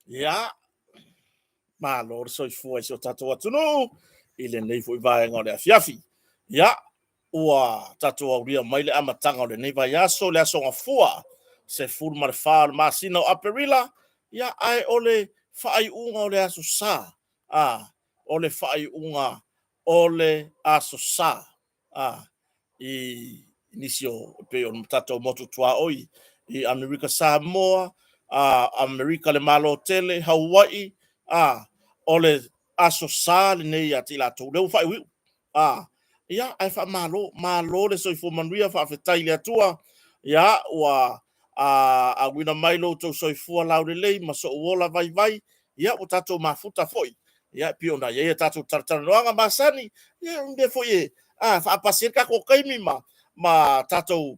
Ya, malo so foi so tato atuno ile nei foi vai ngore afiafi. Ya, ua tato ria mai le amatanga le nei vai aso le aso ngafua se ful mar fal masino aperila ya ai ole fai unga ole aso sa. Ole fai unga ole aso sa. I inisio pe on tato motu tua oi i Amerika Samoa Amerika le malo tele Hawaii ole aso sale nei ati la to le fa wi ya ai fa malo le so fo manria fa fetai le tua ya wa a wina mailo to so fo la le ma so wola vai ya o tato mafuta foi ya piona ya tato tartar noanga masani ya unde foi fa pasir ka ko kai ma tato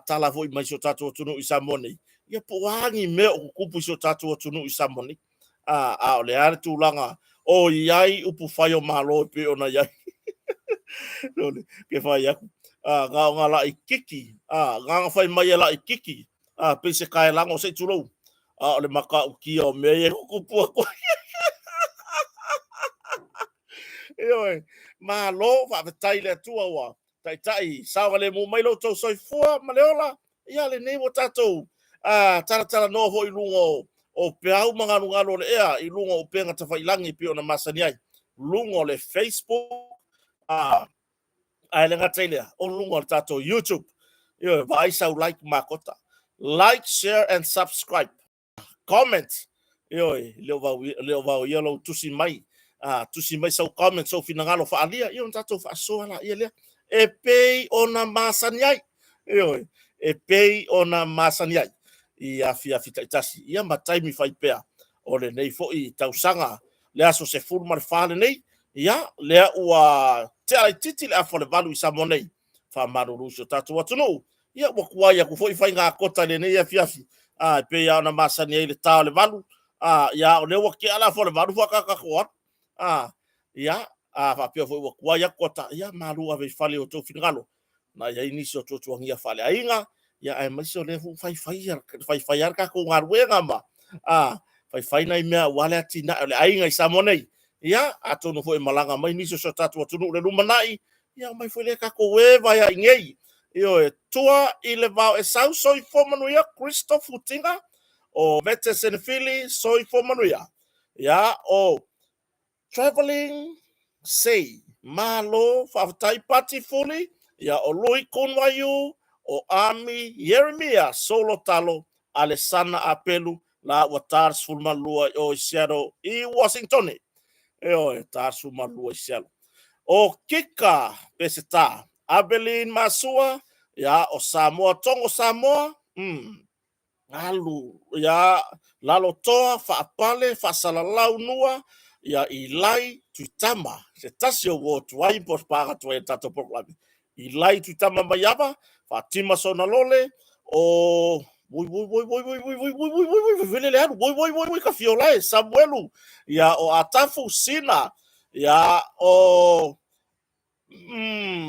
tala foi mai so tato tunu isamoni ia poangi me o kupu so tatu o tunu isamoni o le are tūlanga o iai upu whai o malo pe ona iai lole ke whai aku ngā la i kiki ngā whai mai la i kiki pe se kai lango se tūrou o le maka uki o me e kupu ako ioe malo whaawetai le tua wa tai sawa le mo mailo tau soifua ma le ola ia le nei o tatou tala no ho i lungo o peau ngalo le ea i lungo o penga tawhailangi pe ona masani ai lungo le Facebook ai le ngatailea o lungo le tato YouTube vai sau like makota like share and subscribe comment leo vau yellow tusi mai sau comment so finangalo fa alia tato fa soala ia e pei ona masani ai e pei ona masani ai ia fita itasi ia matai mi fai pea o le nei fo i tausanga le aso se fulu mar fale nei ia le ua te ai titi le afo le valu i samonei fa maruru so tatu watunu ia wakua ia ku foi fai nga kota le nei afiafi pe ia ona masani ai le tau le valu ia o le waki ala fo le valu waka ko ia fa pe foi wakua ia kota ia malu ave fale o to finalo na ia inicio to tuangia fale ainga ia ai mai so le fai ar ka ko ngaruenga ma fai nai mea wale atina le ainga i samonei ia atono foi malanga mai niso so tatu atunu le lumanai ia mai foi le ka ko weva ia ngei tua i le vau e sau soi fo manuia Christopher Futinga o Vete Senfili soi fo manuia ia o traveling say malo fatai party fully ia o Lui Kunwayu o Ami Yeremia solo talo Alessana Apelu la watar sulma lua o Seattle i Washington tar sulma lua Seattle o Kika peseta Abelin Masua ya o Samoa tongo Samoa alu ya lalo toa fa apale fa salalau nua ya ilai tuitama se tasio wo tuai pos para tuai tato proklami ilai tuitama mayaba fa tima sona lole o Voy Kafiolae Samuelu ya o Atafu Sina ya o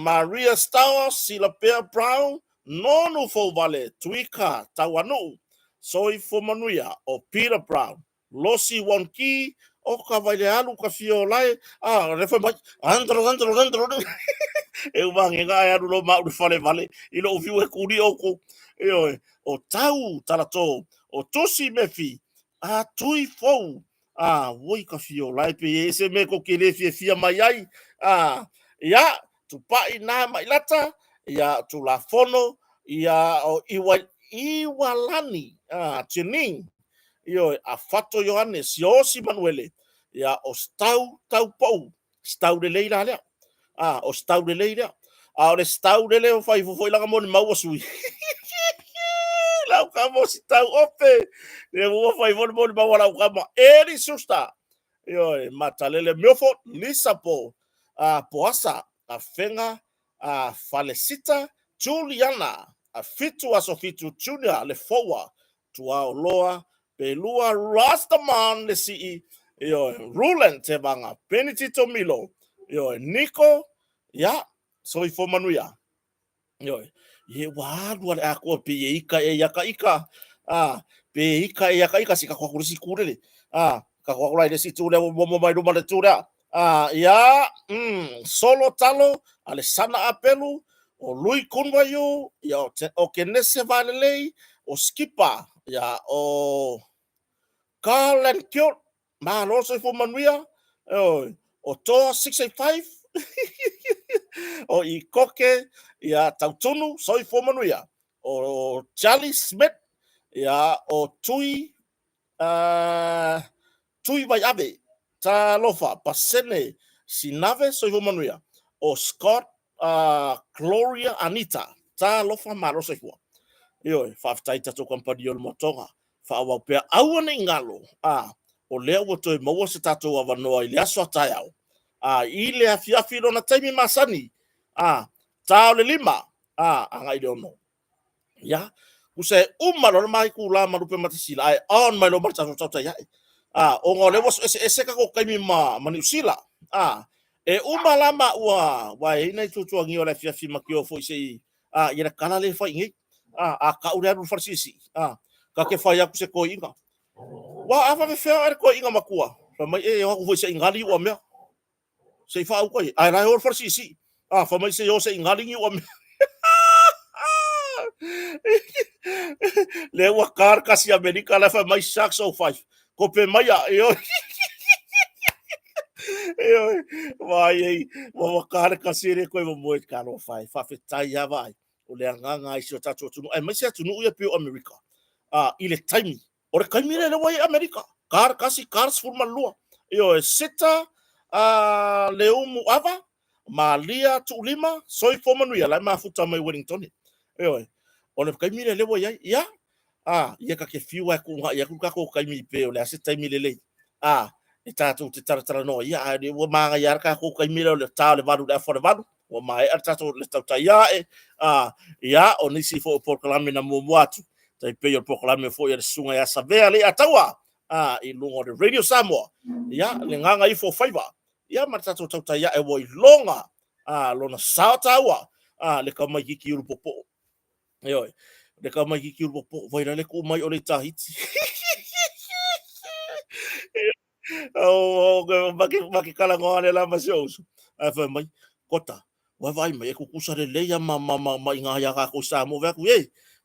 Maria Stowers Silapea Brown Nonu fo vale Twika Tawanu Soi Fomanuia o Peter Brown Losi Wonki o Cavalealu Kafiolae refa mai andro eu mangenga ya lo ma fale vale ilo viu e kuri oko o tau talato o tosi mefi tui fou voi ka fio lai pe ese me ko kele fia mai ai ya tu pa ina mai lata ya tu la fono ya o iwalani chining a fato Johannes Yosi Manuele ya o tau pou stau de leila le o stau de leila o le stau de leo fai foi la mo mau sui la kamo si tau ope le mo fai mo mau la kamo eri susta matalele miofo lisapo poasa a fenga falecita Juliana a fitu asofitu junior le fowa tua loa pelua Rastaman le si Rulen te banga Benedito Milo Nico ya soi fo manuia ye wadu ale ako pe ika e yaka pe ika e yaka sika kwa kurisi kurele ka kwa kula ile si tule mo mai do male tule ya solo talo ale sana apelu o Lui Kunwayu ya o kenese valelei o skipa ya o Carl and Kyo ma lo soi fo manuia o toa 685 o i koke ia tautunu soi fo manuia o Charlie Smith ia o tui vai ave ta lofa pasene sinave soi fo manuia o Scott Gloria Anita ta lofa maro soi fo fa taita to company o motonga fa wa pe awane ngalo o leo o toi maua se tatou avanoa i le aso ataiao i le afiafi lona taimi masani tao le lima anga i le ono ia use lona mai kula marupe matasila ai on mai lo marta so tau ia o ngo le was ese ka ko kaimi ma ni usila e lama wa ina tutu angi o le afiafi makio fo ise ina kala le fa ingi ka ure ru farsisi ka ke fa ya ku se ko inga wa ava me fea er ko inga makua fa mai o ku se ingali o me se fa ko ai ra or for si fa mai se yo se ingali o me le ua kasi Amerika la fa mai Saxo 5 ko pe mai yo yo vai wa kasi re ko mo ka no fa fe tai ya vai o le nganga i so tatu tunu ai mai se tunu ia pe Amerika ile time ore kaimire le wai Amerika kasi cars forma lua yo seta le umu ava malia tu lima soi forma nu ya la mafuta mai Wellington yo ole kaimire le wai ya ia ka ke fiwa ku ia ku ka ko kaimi pe ole ase time le e tātou te taratara no ia e wa manga ia ka ko kaimi le tā le valu le fo le valu o mai ar tātou le tau tai ia o nisi fo proclame na mo atu tai pe o proclame fo ia sunga ia savea le atawa i lungo de Radio Samoa ia le nganga i fo faiva ia ma tātou tau tai e wo i longa lona sautawa le ka mai ki uru popo yo le ka mai ki uru popo vai le ko mai o le tahiti maki kala ngone la masioso fa mai kota wa vai mai ku kusare le ya ma inga ya ka ko sa mo va ku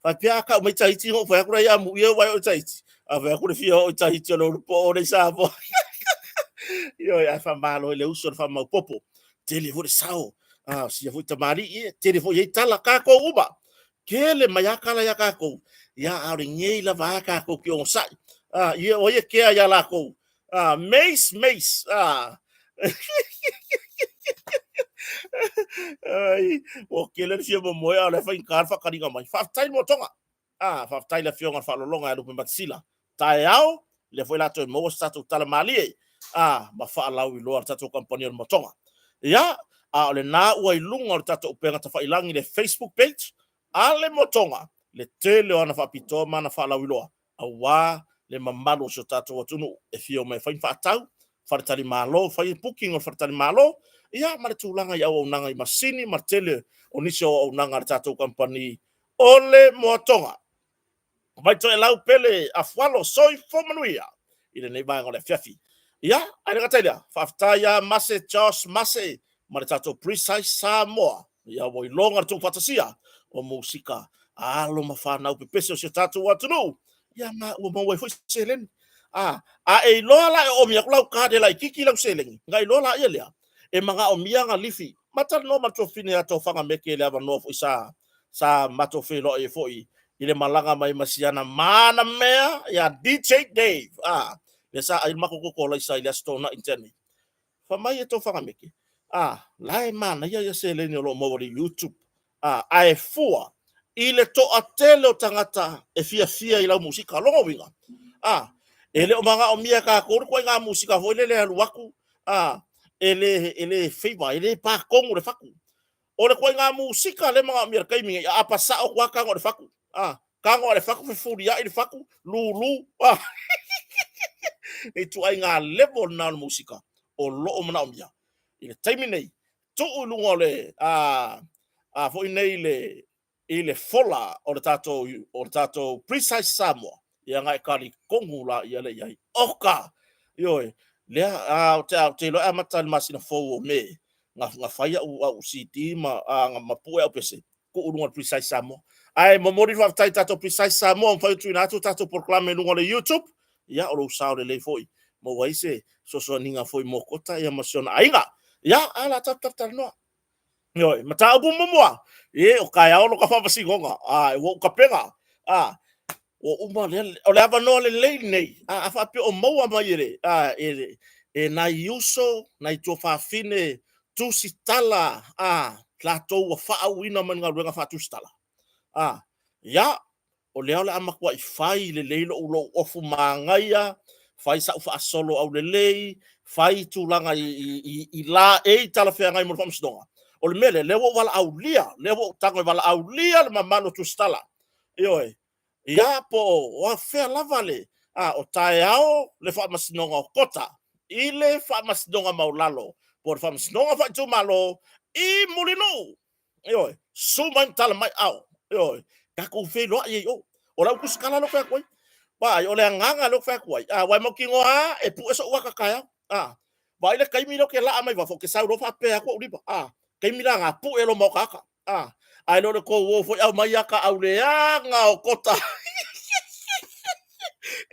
fa pia ka mai taiti ho fa ku ya mu ye wa o taiti fa ku fi o taiti no po o sa po yo ya fa malo le uso fa ma popo tele vo sao si vo tamari tele vo ye tala ka ko uba kele mai kala ya ka ko ya a ringe la va ka ko ki on sai ye o ye ke ya la ko Mace. Ai, o ke le fia mo moya le fa inkar fa karinga mai. Fa tai mo tonga. Fa tai le fia fa lolonga do matsila. Tai ao le foi la to mo sta to tala mali. Ma fa la wi lo ta to company mo tonga. Ya, le na o i lunga ta to penga ta fa ilangi le Facebook page. Ale mo tonga. Le tele ona fa pitoma na fa la wi lo. Awa le mamalo so tato tunu e fio mai fai fatau fartali malo fai booking o fartali malo ia ma tu langa ia o nanga i masini martele o niso o nanga tato company ole motonga mai to lau pele a falo soi fomanuia ile nei vai ngole fiafi ia ai nga tele faftaya mase Josh mase ma tato precise Samoa ia o longa tu fantasia o musika alo mafana o pepeso se tato watunu ya ma o mo foi selen e loa la o mia klau ka de la kiki lau selen ngai loa ia lea e manga o mia nga lifi matal no ma to fine ato fanga meke le ava no foi sa mato fe lo e foi ile malanga mai masiana mana mea ya DJ Dave le sa ai mako ko la sa ile stona internet fa mai to fanga meke lai mana ya selen lo mo YouTube ai fua ile to atele o tangata e fia i lau musika longo winga ele o manga o mia ka ko ko nga musika ho le luaku ele feiva ele pa kongu le faku o le ko nga musika le manga mia kai mi apa sa o kwa ka ngo le faku ka ngo le faku fe furia ile faku lulu e tu ai nga level na musika o lo o mana o mia ile time nei tu lungo le fo nei ile fola o le tato precise Samoa ia ngai kali kongula ia le ai oka yo le te lo amata masina fo me nga faia u city ma nga mapu e pese ko unga precise Samoa ai momori fa tato precise Samoa fa tu na tato proclame no le YouTube ia o lo saure le foi mo waise so ninga foi mo kota ia masiona ainga ia ala tata no yo mata abu moa o kai ao ka fa singonga o ka pega o uma o le ava no le nei fa pe o moa mai re e na yuso na to fa fine tu sitala la to wa fa wina man nga renga fa tu sitala ya o le ala ama kwa fai le leilo ulo ofu mangaia fai sa fa solo au le lei fai tu langa i la e tala fe ngai mo fam stonga o le mele lewo wala aulia lewo tango wala aulia le mamano tu stala yo ya po o fe lavale o taiao le fa masnonga kota ile fa masnonga maulalo por fa masnonga fa tu malo i mulino yo suman tala mai au yo ka ko fe lo yo o la ku skala lo fa ko ba yo le nganga lo fa ko wa mo kingo e pu eso wa ka kaya ba ile kai mi lo ke la mai va fo ke sa lo fa pe ko ri ba kai milanga pu elo mo kaka ai lo ko wo fo au mai aka au le nga o kota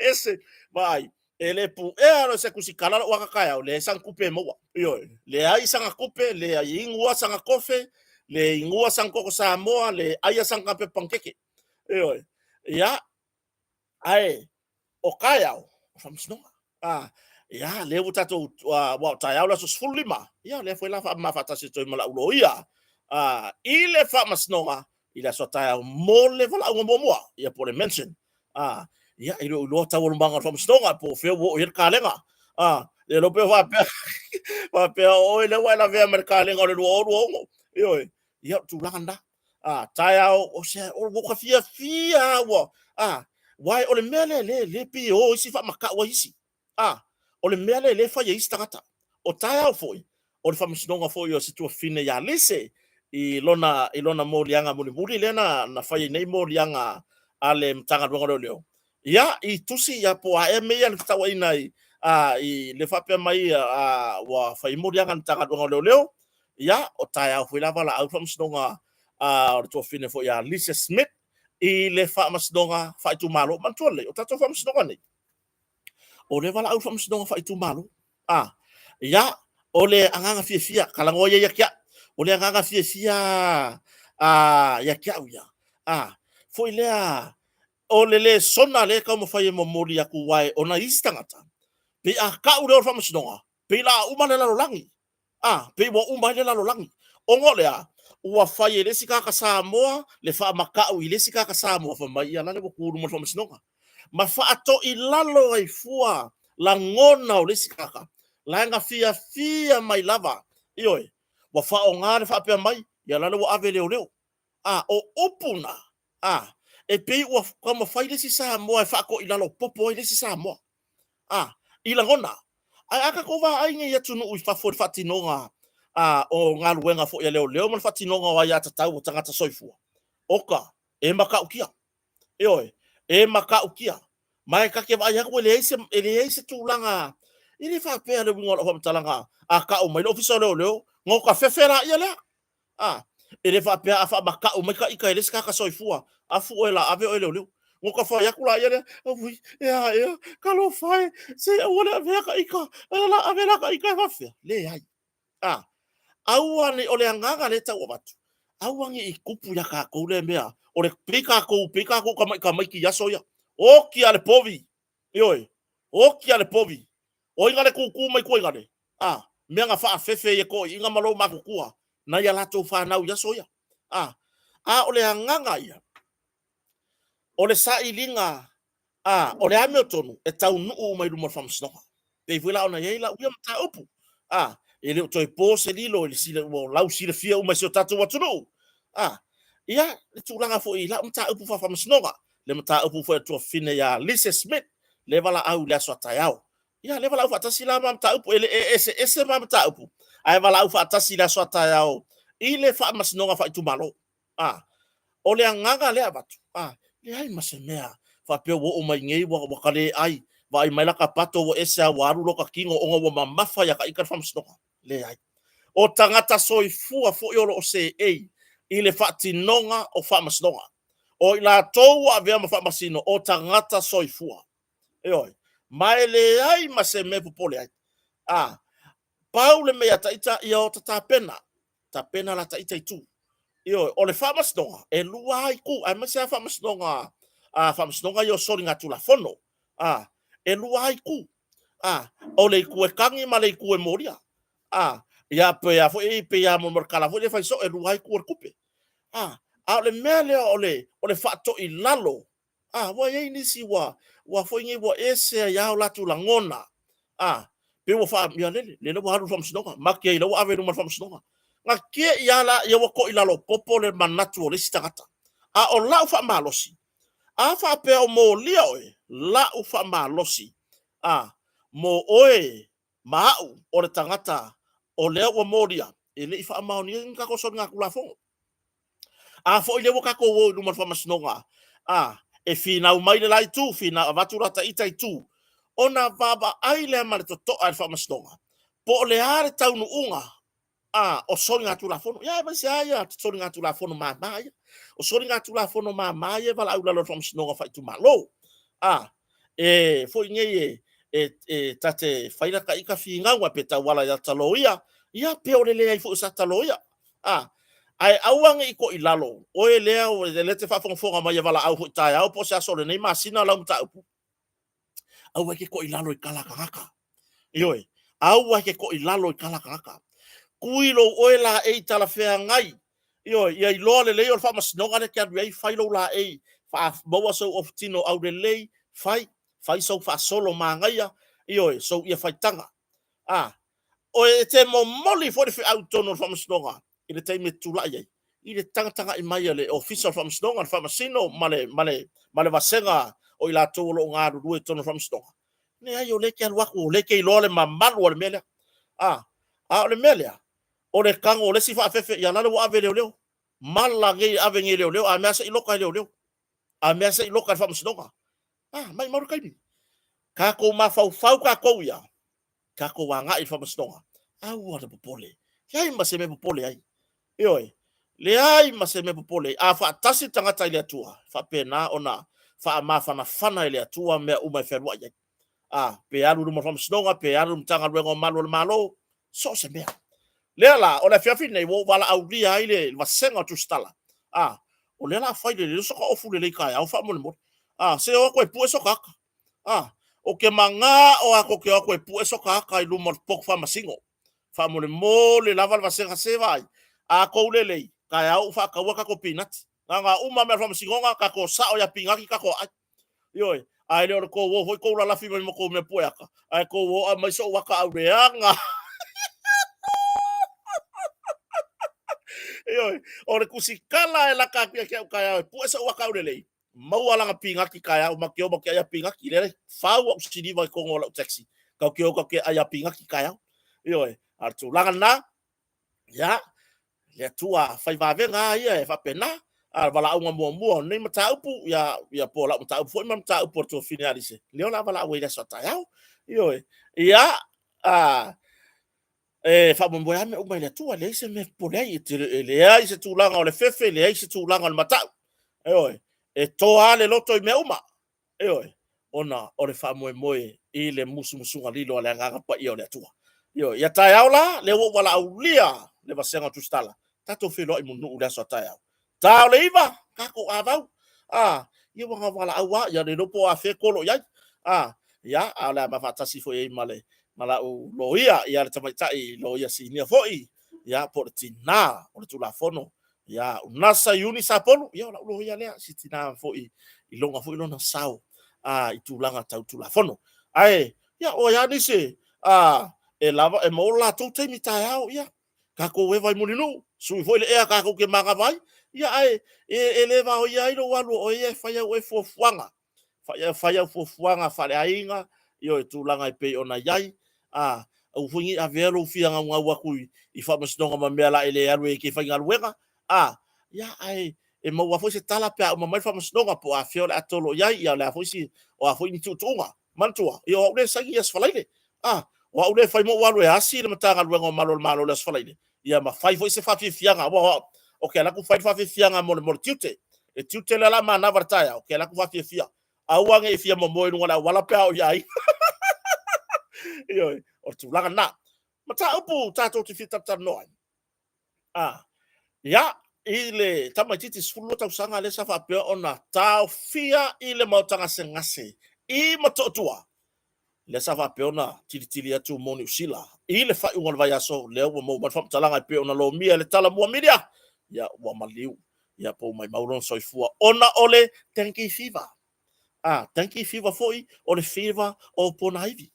ese vai ele pu e se kusikala wa kakaya le sang kupe mo yo le ai sanga kupe le ai ingua sanga kofe le ingua sang koko Samoa le ai sang kape pankeke yo ya ai o kaya from snow ya le utato wa tayau la sus fulima ya le foi la fa ma fata se toi mala ulo ia ile fa masnonga ila so tayau mole vala un momo ya por mention ya ilo ulo ta wol banga from snoga po fe wo ir kalenga le lo pe va pe o ile wa la ve mer kalenga le wo yo ya tu landa tayau o se o wo ka fia wo wai ole mele le pi o si fa maka wa isi o le mea le fa ye istangata o tae au foi o le famisnonga foi o situa fine ya lise i lona molianga muri lena na fa nei molianga ale mtanga dongo leo ya i tusi ya po a me ya tawa inai i le fa pe mai wa fa i molianga mtanga dongo leo ya o tae au foi la vala au famisnonga o to fine foi ya Lisa Smith i le fa masnonga fa tu malo mantole o tato famisnonga nei o le wala au whamsidonga whai tu malu. Ia, o le anganga fia kalango ia kia. O le anganga fia ia kia uia. Foi lea, o le sona le kau mo whai mo mori aku wai o na istangata. Pe a ka ure o whamsidonga. Pe la uma le lalo langi. Pe wa uma le lalo langi. O ngo lea, ua whai e lesi kaka Samoa, le wha makau i lesi kaka Samoa, whamai ia lale wa kuru mo whamsidonga. Ma faato i lalo ai fua la ngona o lesi kaka la nga fia mai lava ioi wa fa o ngare fa pe mai ya lalo wa ave leo o upuna e pe wa como fai lesi sa mo fa ko i lalo popo i lesi sa mo i la ngona ai aka ko va ai ngi tunu u fa for fatinonga o nga luenga fo ya leo mo fatinonga wa ya tatau tangata soifua oka e maka ukia ioi e maka ukia mai ka ke vai ko ele ese tulanga ini fa pe le ngol ho talanga ka o mai official leo ngo ka fefera ia le ele fa pe afa maka o mai ka ika ele ska ka soifua afu ela ave o leo ngo ka fa yakula ia le ui ya ka lo fai se ona ve ka ika ela ave la ka ika fa fe le ai au ani ole nganga le ta o batu au angi i kupu ya ka ko le mea ole pika ko ka mai ki yaso ya o ki ale povi ioi o ki ale povi o ingale ku mai ko ingale me nga fa fefe ye ko inga malo makukua na ya lato fa na ya soya ole nganga ia ole sa ilinga ole Hamilton e tau nu mai lu fam sno pe vula ona ye la u ta opu ele to po se lilo le sile o lau sile fia uma se tatu watu no ia le tulanga fo i la mta opu fa fam sno le mta opu fo to fine ya Lisa Smith le vala au le so tayao ia le vala au fatasi la mta opu ele ese mta opu ai vala au fatasi la so tayao ile fa masno fa tu malo ole nganga le abatu le ai masemea fa pe wo o mai ngei wa kale ai vai mai la ka pato wo esa waru lo ka kingo ongo wa mafa ya ka ikar fam sno le ai o tangata soifua fo yolo o se ile fatinonga o famasnonga o ila tou a vea ma famasino o tangata soifua oi mai le ai ma se me popole ai paule me ata ita ia o tapena la ta ita itu oi o le famasnonga e lua ai ku ai ma se famasnonga famasnonga yo sori ngatu la fono e lua ai ku o le ku e kangi ma le ku e moria ia pe a fo e pe a mo markala fo le fai so e lua ai ku kupe le mele ole fato i lalo wa ye ni si wa fo ngi wa ese ya la tu la ngona pe wo fa mi le wa haru fam snoga makia i lo ave no fam snoga nga ke ya la ya wa ko i lalo popo le manatu le stagata o la fa malosi fa pe o mo lia oe la fa malosi mo oe mau o le tangata o le wa moria ele fa maoni nga ko so nga kula fo fo ile woka ko wo numa fa masnonga e fina mai le lai tu fina avatura ta ita tu ona baba ai le mal to al fa masnonga po le are tau no unga o soringa tu la fono ya ba se ya soringa tu la fono ma o soringa tu la fono ma vala au la fa masnonga fa tu malo foi nge tate faila ka ika finga wa peta wala ya taloia ia pe o le ai fu sa taloia ai awang iko ilalo o lea o le te fa fonga mai wala au fu tai au po sa so le nei masina la mta au ke ko ilalo i kala kaka ioi au ke ko ilalo i kala kaka kuilo oela e tala fea ngai ioi ia lo le o fa masnonga le ka ai failo la e fa mo so of tino au le fai so fa solo mangaia ioi so ia fai tanga o e te mo moli for the autono from snonga i le time tula ia i le tanga i mai le official from snonga from sino male vasenga o ila tolo nga ru tono from snonga ne ai o le ke alwa o le ke lo le mamalu o le mele o le mele o le kango o le sifa fefe ya lalo ave leo mala nge ave nge leo a mesa i loka leo a mesa i loka from snonga mai maru kai ka ko ma fau ka ko ya ka ko wanga i from snonga au ora popole ai ma se me popole ai ioi le ai ma se me popole fa tasi tangata ile atua fa pena ona fa ma fa fana ile atua me uma ferwa ia pe alu mo from snonga pe alu tanga luengo malo so se me le la ona fiafi nei wo wala au dia ile va senga tu stala o le la fa ile so ko ofu le kai au fa mo se o ko pu so kaka o ke manga o ako ke o ko pu so kaka i lu mo pok fa masingo fa mo le lava va senga se vai ko le kai au fa ka waka ko pinat nga uma me fa masingo ka ko sa o ya pingaki ka ko yoi ai le ko wo ko la fi mo ko me puaka ai ko wo mai so waka au reanga yoi o le kusikala e la ka ke ka pu so waka au le mau ala nga pingaki ka au makio mo ke ya pingaki le fa wo sidi vai ko ngola taxi ka ke ya pingaki ka yoi artu langa ya le tua fai va venga ia fa pena wala unga mo nei mata upu ya pola mata upu foi mata upu to finalize le ola wala we sa ta yo ya fa mo boya me uma le tua le se me pola le ai se tu langa o le fefe le ai se tu langa o mata yo to ale loto me uma yo ona o le fa mo i le musu lilo le nga pa i o le tua yo ya ta yaula le wala aulia le vasenga tu stala tato felo i munu ula sa ta tau le iva kako avau ia wanga wala awa ya le lopo a fe kolo ya ya ala ma fatasi fo e mala o loia ya le tamaitai loia sinia foi ya portina o tu la fono ya unasa uni sapolu ya loia le sitina foi i longa foi lona sao i tu langa tau tu la fono ai ya o ya ni se e lava e mola tu te mi tau ya kako we vai mulinu sui foi le e kako ke manga vai ia ai e le va o ia i lo walu o ia fa ia o fofuanga fa ia fofuanga fa le ainga io tu langa i pe ona iai au fungi a vero fianga nga wa ku i fa masnonga ma mela ele alu e ke fa ngal wenga ia ai e mo wa fosi tala pe o mai fa masnonga po a fio le atolo iai ia la fosi o a foi tu tunga mantua io o le sagi as falaile wa o le fa mo walu e asi le mata ngal wenga malo le falaile ia ma fai foi se fa fianga wa o ke la ku fai fa fianga mo tiute e tiute la mana vartaia o ke la ku fa fia awange e fia mo wala pa o iai yo o tu langa na mata upu tato te fita tanoi ya ile tama titi sulu tau sanga le safa pe ona tau fia ile mautanga sengase i matotua le safa pe ona tili atu moni usila ile fa ungal vai aso le mo ma fam talanga pe ona lo mia le tala mo media ya wa maliu ya po mai mauron soifua ona ole tanki fiva tanki fiva foi ole fiva o ponaivi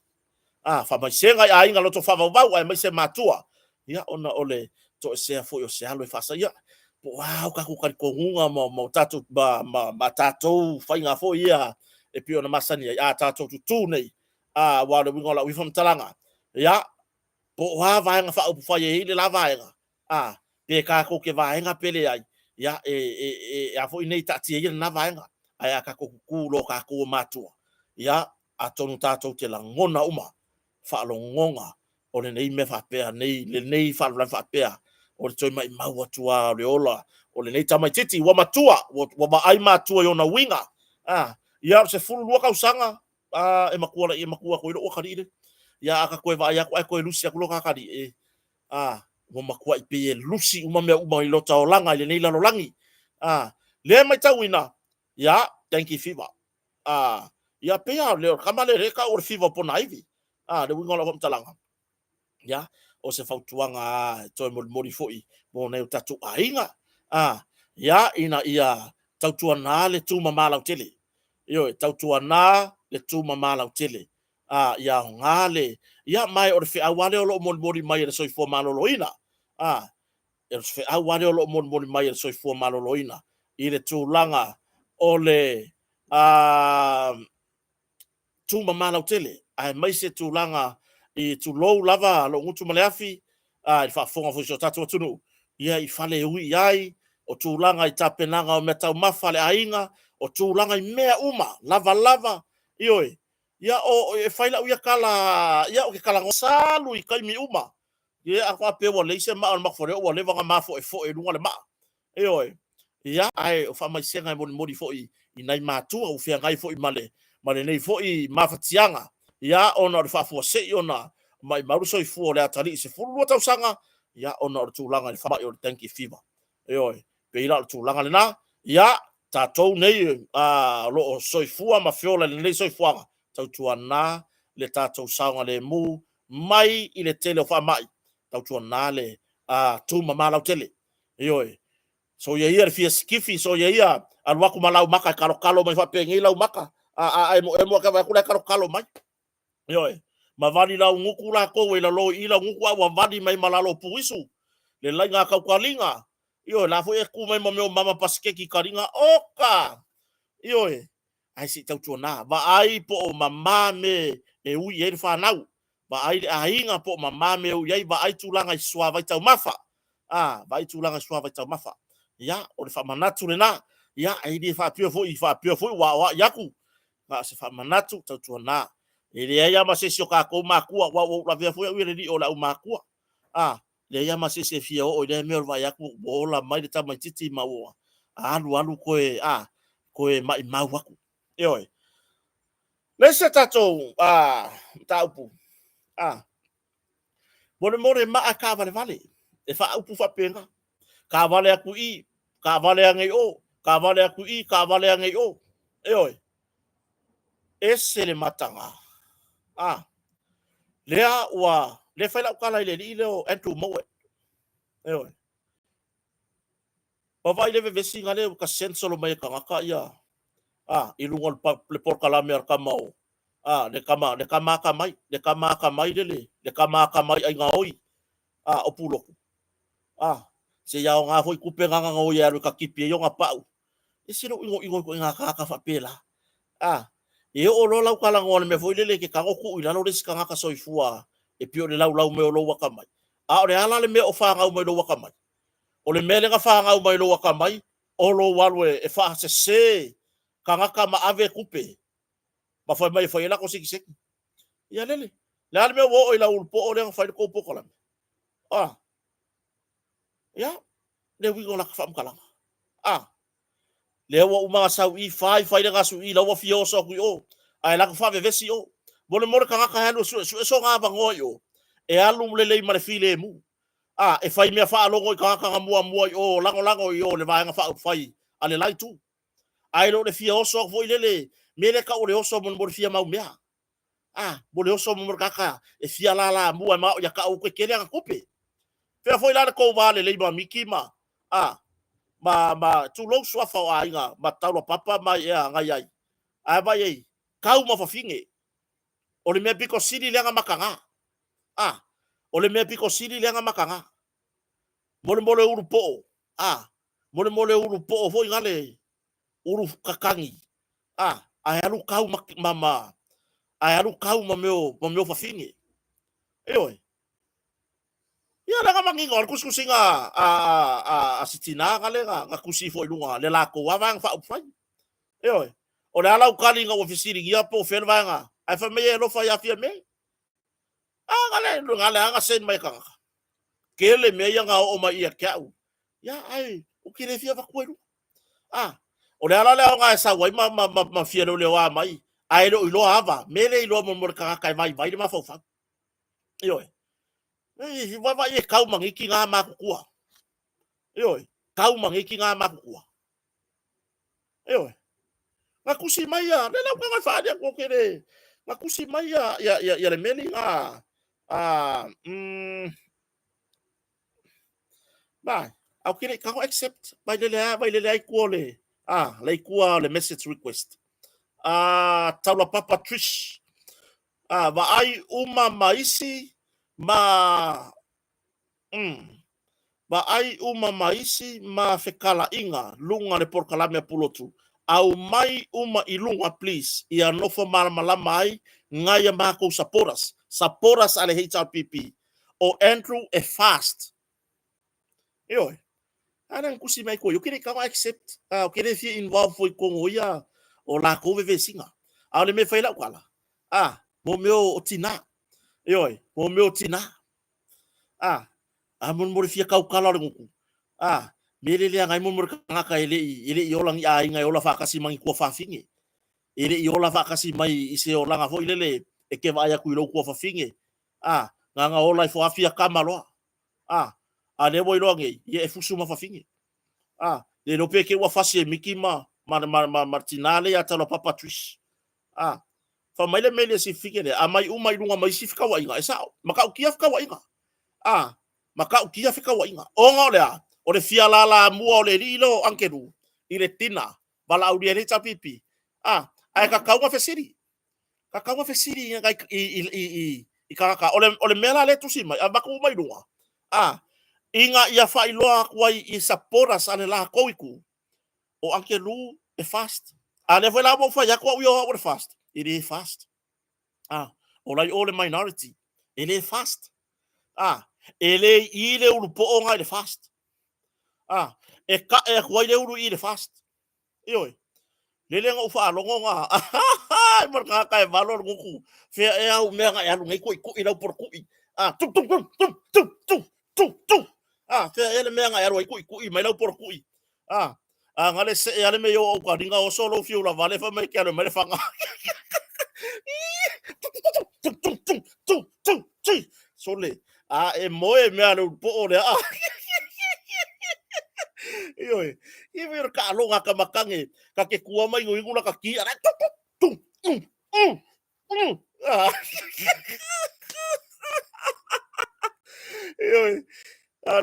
fa mai senga ya inga loto fa vau ai mai se matua ya ona ole to se foi o se alo fa sa ya wow ka ku ko ngunga mo tatu ba tatu fa inga foi ya e pio na masani ya tatu tu nei wa le wingola wi fam talanga ya po wa va nga fa fa ye ile la va nga pe ka ko ke va nga pele ai ya a foi nei tati ye na va nga ai ka ko ku lo ka ko matua ya a tonu tatu te la ngona uma fa lo ngonga o le nei me fa pe nei le nei fa pe o le toi mai mau atua le ola o le nei tamai titi wa matua wa ba ai matua yo na winga ia se fulu lua ka usanga e makua ko ilo kali ya aka koe va ya koe lusi aku lo kali mo makua i pe lusi uma me uma i lo tau langa le nei lalo langi le mai tau ina ya thank you fiva ya pe ya le kamale reka or fiva po naivi le winga lo talanga ya o se fautuanga to mori foi mo nei tatu ainga ya ina ia tautua na le tu mama la tele yo tautua na le tu mama la tele ya ngale ya mai o fe awale o lo mori mai le soi fo malo ina e fe awale o lo mori mai le soi fo malo ina i le tu langa o le tu mama la tele ai mai se tu langa i tu low lava lo ngutu maleafi i fa fonga fo so tatu tunu ia i fale ui ai o tūlanga i tapenanga o metau mawhale ainga, o tūlanga i mea uma, lava, ioi. Ia o e whaila uia kala, ia o ke kala salu i kaimi uma. Ia a kwa pewa leise maa o makfore o lewanga mafo e lunga le maa. Ioi. Ia ai o whamai senga i mori fo i nai mātua o whia ngai fo i male nei fo i mawhatianga. Ia ona o le whafua sei ona mai maruso i fua o le atari i se furu tau sanga. Ia ona o le tūlanga i whamai o le tanki fiva. Ioi. Pe ila tu langa lena ya tatou nei lo soifua ma fiola nei soifua tau tuana le tatou saunga le mu mai i le tele o fa mai tau tuana le tu mama la tele yoi so ye ia fia skifi so ye ia alwaku malau maka kalo mai fa pengi lau maka emo ka va kula kalo mai yoi ma vali la nguku la ko we la lo ila nguku wa vali mai malalo puisu le lainga ka kwalinga Io la fo e ku mai mo mama paske ki karinga oka. Io ai si tau tuana va ai po mama me e u ye fa nau. Va ai ainga po mama me u ye va ai tulanga i swa vai tau mafa. Vai tulanga swa vai tau mafa. Ya o le fa manatu le na. Ya ai di fa pio fo wa yaku. Va se fa manatu tau tuana. E le ia ma se sioka ko makua wa la via fo ye le o la makua. Le ia ma se fia o le me vai aku bola mai de tama titi ma o alu koe mai mau aku oi le se tato taupu more ma ka vale e fa upu fa penga ka vale aku i ka vale angai o ka vale aku i ka vale angai o oi ese le matanga lea wa le fa la kala le o entu mo oi Papa ile vesi ngale ka senso lo mai ka ngaka ia. I lunga le por kala mer ka mau. Le kama ka mai, le kama ka mai ai ngaoi. O pulo. Se ya nga foi ku penga nga o ya ka kipi yo nga pau. E sino ingo ko nga ka fa pela. E o lo lau kala ngone me foi le ke ka ku ila lo ris ka nga ka soifua. E pio le lau me o lo wa ka mai. O le ala le me o fa nga o me lo wa ka mai. O le mele nga whaanga umai loa ka mai, o lo walwe e wha se ka ngaka ma ave kupe. Ma whai mai whai elako siki. Ia lele. Le ale mea wo o ila ulpo o leang whai ko poko lami. Ia. Le wingo laka whamkalanga. Le wa umanga sau i whai le ngasu i lawa fio so kui o. Ai laka whave vesi o. Mole more ka ngaka hano su so ngā bango o. E alum lelei mare file mu. E fai mea faa longo i kaka mua i o lango i o le vaenga faa fai ale lai tu. Ai lo le fia oso foi lele mele ka o le oso mon mo fia mau mea. Mo le oso mo kaka e fia la mua ma ya ka o ke kele nga kupe. Fea foi la ko vale le ba miki ma. Ma tu lo swa fa ainga ma taulo papa ma ia ngai ai. Ai ba ei kau ma fa finge. O le mea piko sili le nga makanga. O le mea piko sili le nga makanga. Mole uru po. Mole uru po foi ngale. Uru kakangi. Ai alu kau mama. Ai alu kau mameo fafinge. Oi. Ia la mangi ngor kuskusinga sitina ngale nga kusi foi lunga le la ko wang fa upfai. Oi. O le ala ukali nga ofisiri ia po fel vanga. Ai fa me lo fa ya fia me. Ngale ngale anga sen mai kanga. Kele me ia nga o mai ia kau. Ya ai, o kire fia va kwelu. O le ala le nga sa wai ma fia le wa mai. ai lo ilo ava mele ilo mo ka kai vai ma fa fa yo e va e kau mangi ki nga ma kua yo kau mangi ki nga ma kua yo ngakusi mai ya le la ka fa dia ko kere ngakusi mai ya le meli nga ba au kere ka accept vai le ai kuole le kua le message request taula papa Trish va ai uma maisi ma va ai uma maisi ma fekala inga lunga le porkalame pulotu au mai uma ilunga please ia nofo malama ai ngaya mako saporas ale HRPP o Andrew e fast yo ana kusi mai ko yo kire ka accept o kire fi involve foi ko ia o la ko ve singa au le me fai la kwala mo meu o tina yo mo meu tina mon mo fia kau kala le nguku mele le ngai mo mo ka ele i olang ia ngai ola fa kasi mangi ko fa finge ele i ola fa kasi mai ise ola nga fo ile e ke va ya ku lo ko fa finge nga ola fo afia kamalo le mo ilo ngai ye fusu ma fa finge le no pe ke wa fa se miki ma martinale ya talo papa Trish fa mai le mele si finge le mai uma ilunga mai si fika wa inga esa maka ukia fika wa inga maka ukia fika wa inga onga le o le fia la mua o le lilo ankeru i le tina wala au le ta pipi ai ka kaunga fesiri i ka o le mela le tusi mai abaku mai lunga inga ia fai loa kuai i sapora sa le la koiku o ankeru e fast le foi la mo fa ya ko o fast it is fast o lai o le minority it is fast ele ile urupo o ngai le fast e ka e kuai le uru i le fast ioi lele nga ufa longo nga mar ka kai valor nguku fe e au me nga ya ngai ko i la por ku tu fe ele me nga ya ro ku i mai la por ku ngale se ele me yo o ka dinga o solo fiu la vale fa me ke le me fa nga tu sole e moe me alo po o le ioi i ver ka longa ka makange ka ke kua mai ngula ka ki ara ioi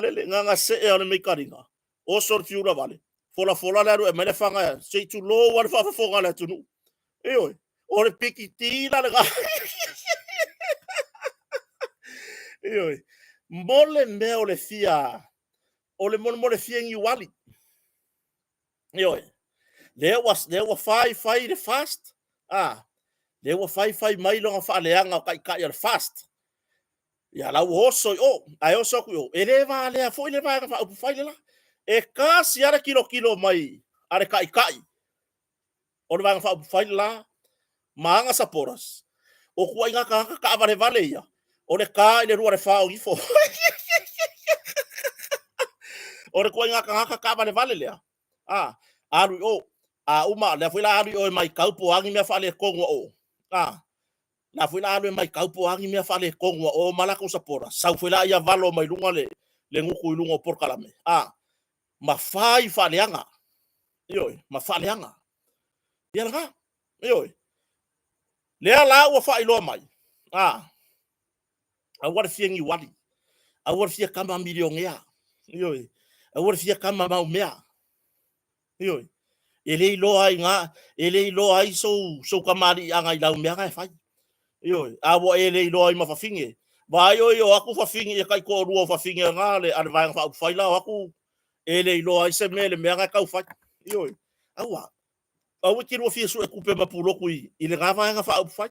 lele nga se e me karinga o sor fiura vale fola la e mele fanga sei tu lo wa fa fonga la tu ioi o le piki la ga ioi mole me o le fia o le mole fia ngi wali ioi there were five the fast there were five mai longa fa leanga kai ya fast ya la oso ai oso ku eleva le fo le va fa fa la e kasi ara kilo mai are kai o le va fa fa la manga saporas o ku inga ka vale ya o le ka le rua le fa o ifo o le ku inga ka vale le aru uma le foi la aru mai kaupo angi me fa le kongo na foi la mai kaupo angi me fa le kongo o malako sapora sau foi la ia valo mai lunga le nguku lungo por kalame ma fai fa leanga ma fa leanga ia nga le ala o fa ilo mai a war fiengi wali a war fia kama milionea a war fia kama mau mea ele lo ai so kamari anga i lau mea fai a wo ele lo ai ma fa finge vai aku fa finge kai ko ruo fa finge ngale ar vai fa fai la aku ele lo ai se mele mea ka fa awa au ki ro fi so e kupe ma pulo ku i le gava nga fa fa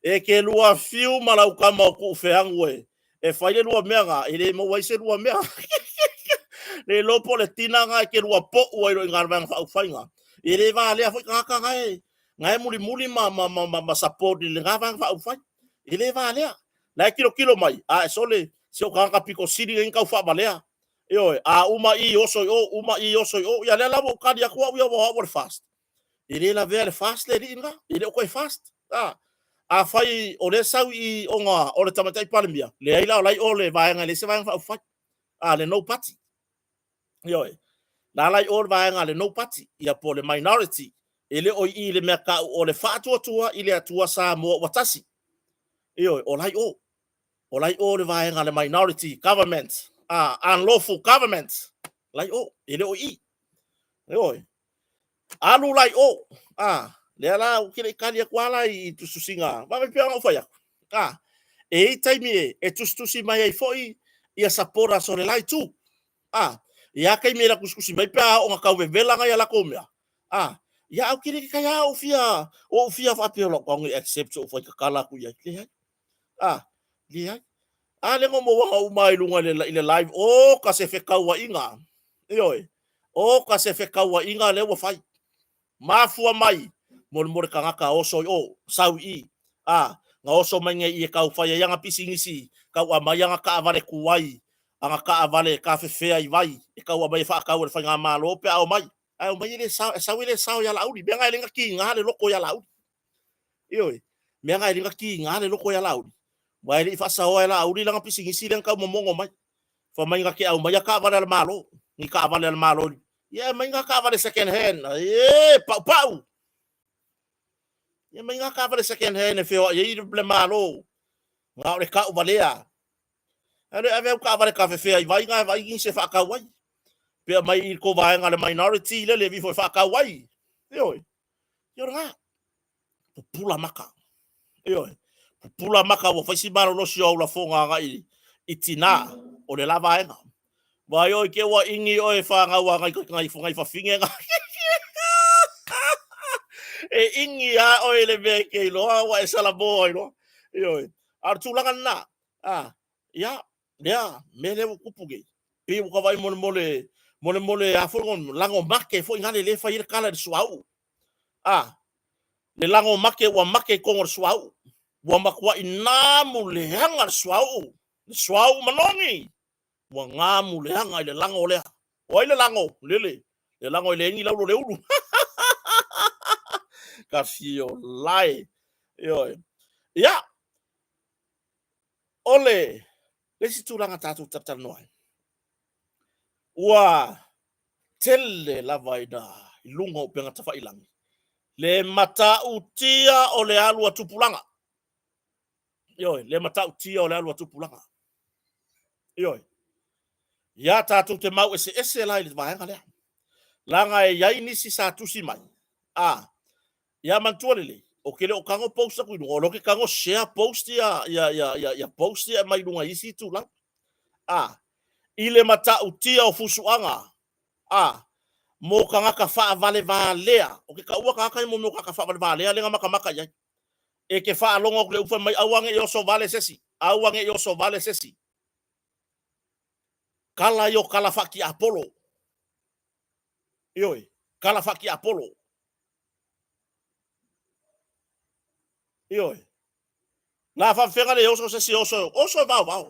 e ke lua fiu malau kama ku fe angwe e fai le lua mea ele mo wai se lua mea le lopo le tina nga ke rua po ua iro ingar vang fa ufainga ele va le fa ka ngai muli ma support le ngavang fa ufai ele va le la kilo mai so le se o ka piko siri en ka fa balea uma i oso ya le la bo ka dia kwa ua fast Ele la vea le fast le ringa, ele o koe fast. A fai o le sau I onga o le tamatai palemia. Le ai la lai o le vaenga le se vaenga fa fai. Le no party. Yoi. La lai o le vaenga le no party. Ia po le minority. Ele o I le mea ka o le fatua tua I le atua sa mo watasi. Yoi, o lai o. O lai o le vaenga le minority government. Unlawful government. Lai o. Ele o I. Yoi. Alu lai o. Le ala o kile kali kwala I tususinga. Ba me pia o faya. E taimi e tustusi mai ai foi ia sapora so le lai tu. Ia kai mera kuskusi mai pia o ngakau vevela ngai ala komia. Ia au kile kai au fia o fia fa pia lo kong accept so foi kala ku ia le. Le. Le ngomo wanga o mai lunga le live o ka se fe kaua inga. Ioi. O ka se fe kaua inga le wa fai. Mafua mai mol kangaka oso o sau I nga oso mai ngai I kau fai yanga pisingisi kau amai yanga ka avale kuai anga ka avale ka fefea I vai e kau amai fa kau le fanga malo pe au mai le sau le sau ya laudi be ngai lenga ki nga le loko ya laudi ioi me ngai lenga ki nga le loko ya laudi vai le fa sau ya laudi langa pisingisi langa kau momongo mai fa mai nga ki au mai ka avale malo ni ka avale malo ia mai nga ka avale second hand pau ia mai nga ka avale second hand feo ia I le malo nga le ka uvalea ave ka avale ka fefea vai nga vai se fa ka wai pe mai ko vai nga le minority le vi fo fa ka wai yo nga pula maka yo pula maka wo fa si balo no si o la fonga nga itina o le lava nga vai o ke wa ingi o e fa nga wa ngai fonga fa finge nga e ingi o ele be ke lo wa sala boy no yo tulanga na ya mele kupuge pe ko vai mole a fongon lango make fo ngale le fa ir kala suau le lango make wa make kongor suau wa makwa inamu le hanga suau manongi wa ngamu le hanga le lango le o le lango le lango le ngi laulo le ulu ka fio lai yo ya ole le si tulanga tatu taptar noai wa tele la vaida lunga upenga tafa ilangi le mata utia o le alu atupulanga yo le mata utia o le alu atupulanga yo ya tatu te mau ese lai le vaenga le langa e yai nisi sa tusi mai ya mantualele o kele o kango post ku no lo ke kango share post ya post ya mai lunga isi tu la ile mata utia o fusuanga mo kanga ka fa vale valea o ke ka ua ka mo ka fa vale valea le maka maka ya e ke fa longo le ufa mai awange yo so vale sesi kala yo kala faki apollo yoi kala faki apollo yoi la fa fega le oso sesi oso va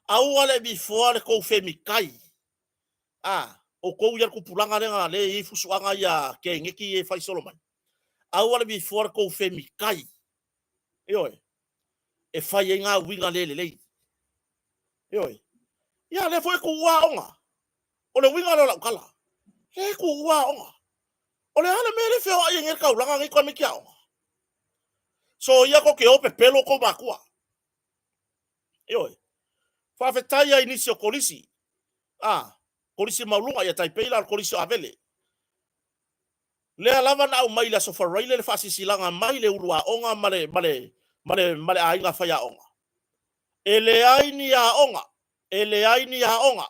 au ale before ko femi kai o ko ya ku pulanga le I fusuanga ya ke ngeki e fai solo mai au ale before ko femi kai yoi e fai nga winga le yoi ya le foi ku wa onga o le winga la kala e ku wa onga o le ale mele feo ai ngel ka ulanga ngi ko mi kia onga so ya ko ke ope pelo ko bakua yoi fa fetai ya inicio kolisi kolisi maulunga ya taipei kolisi avele le alava na au mai la so for le fasi silanga mai le urua onga male ainga faya onga ele aini ya onga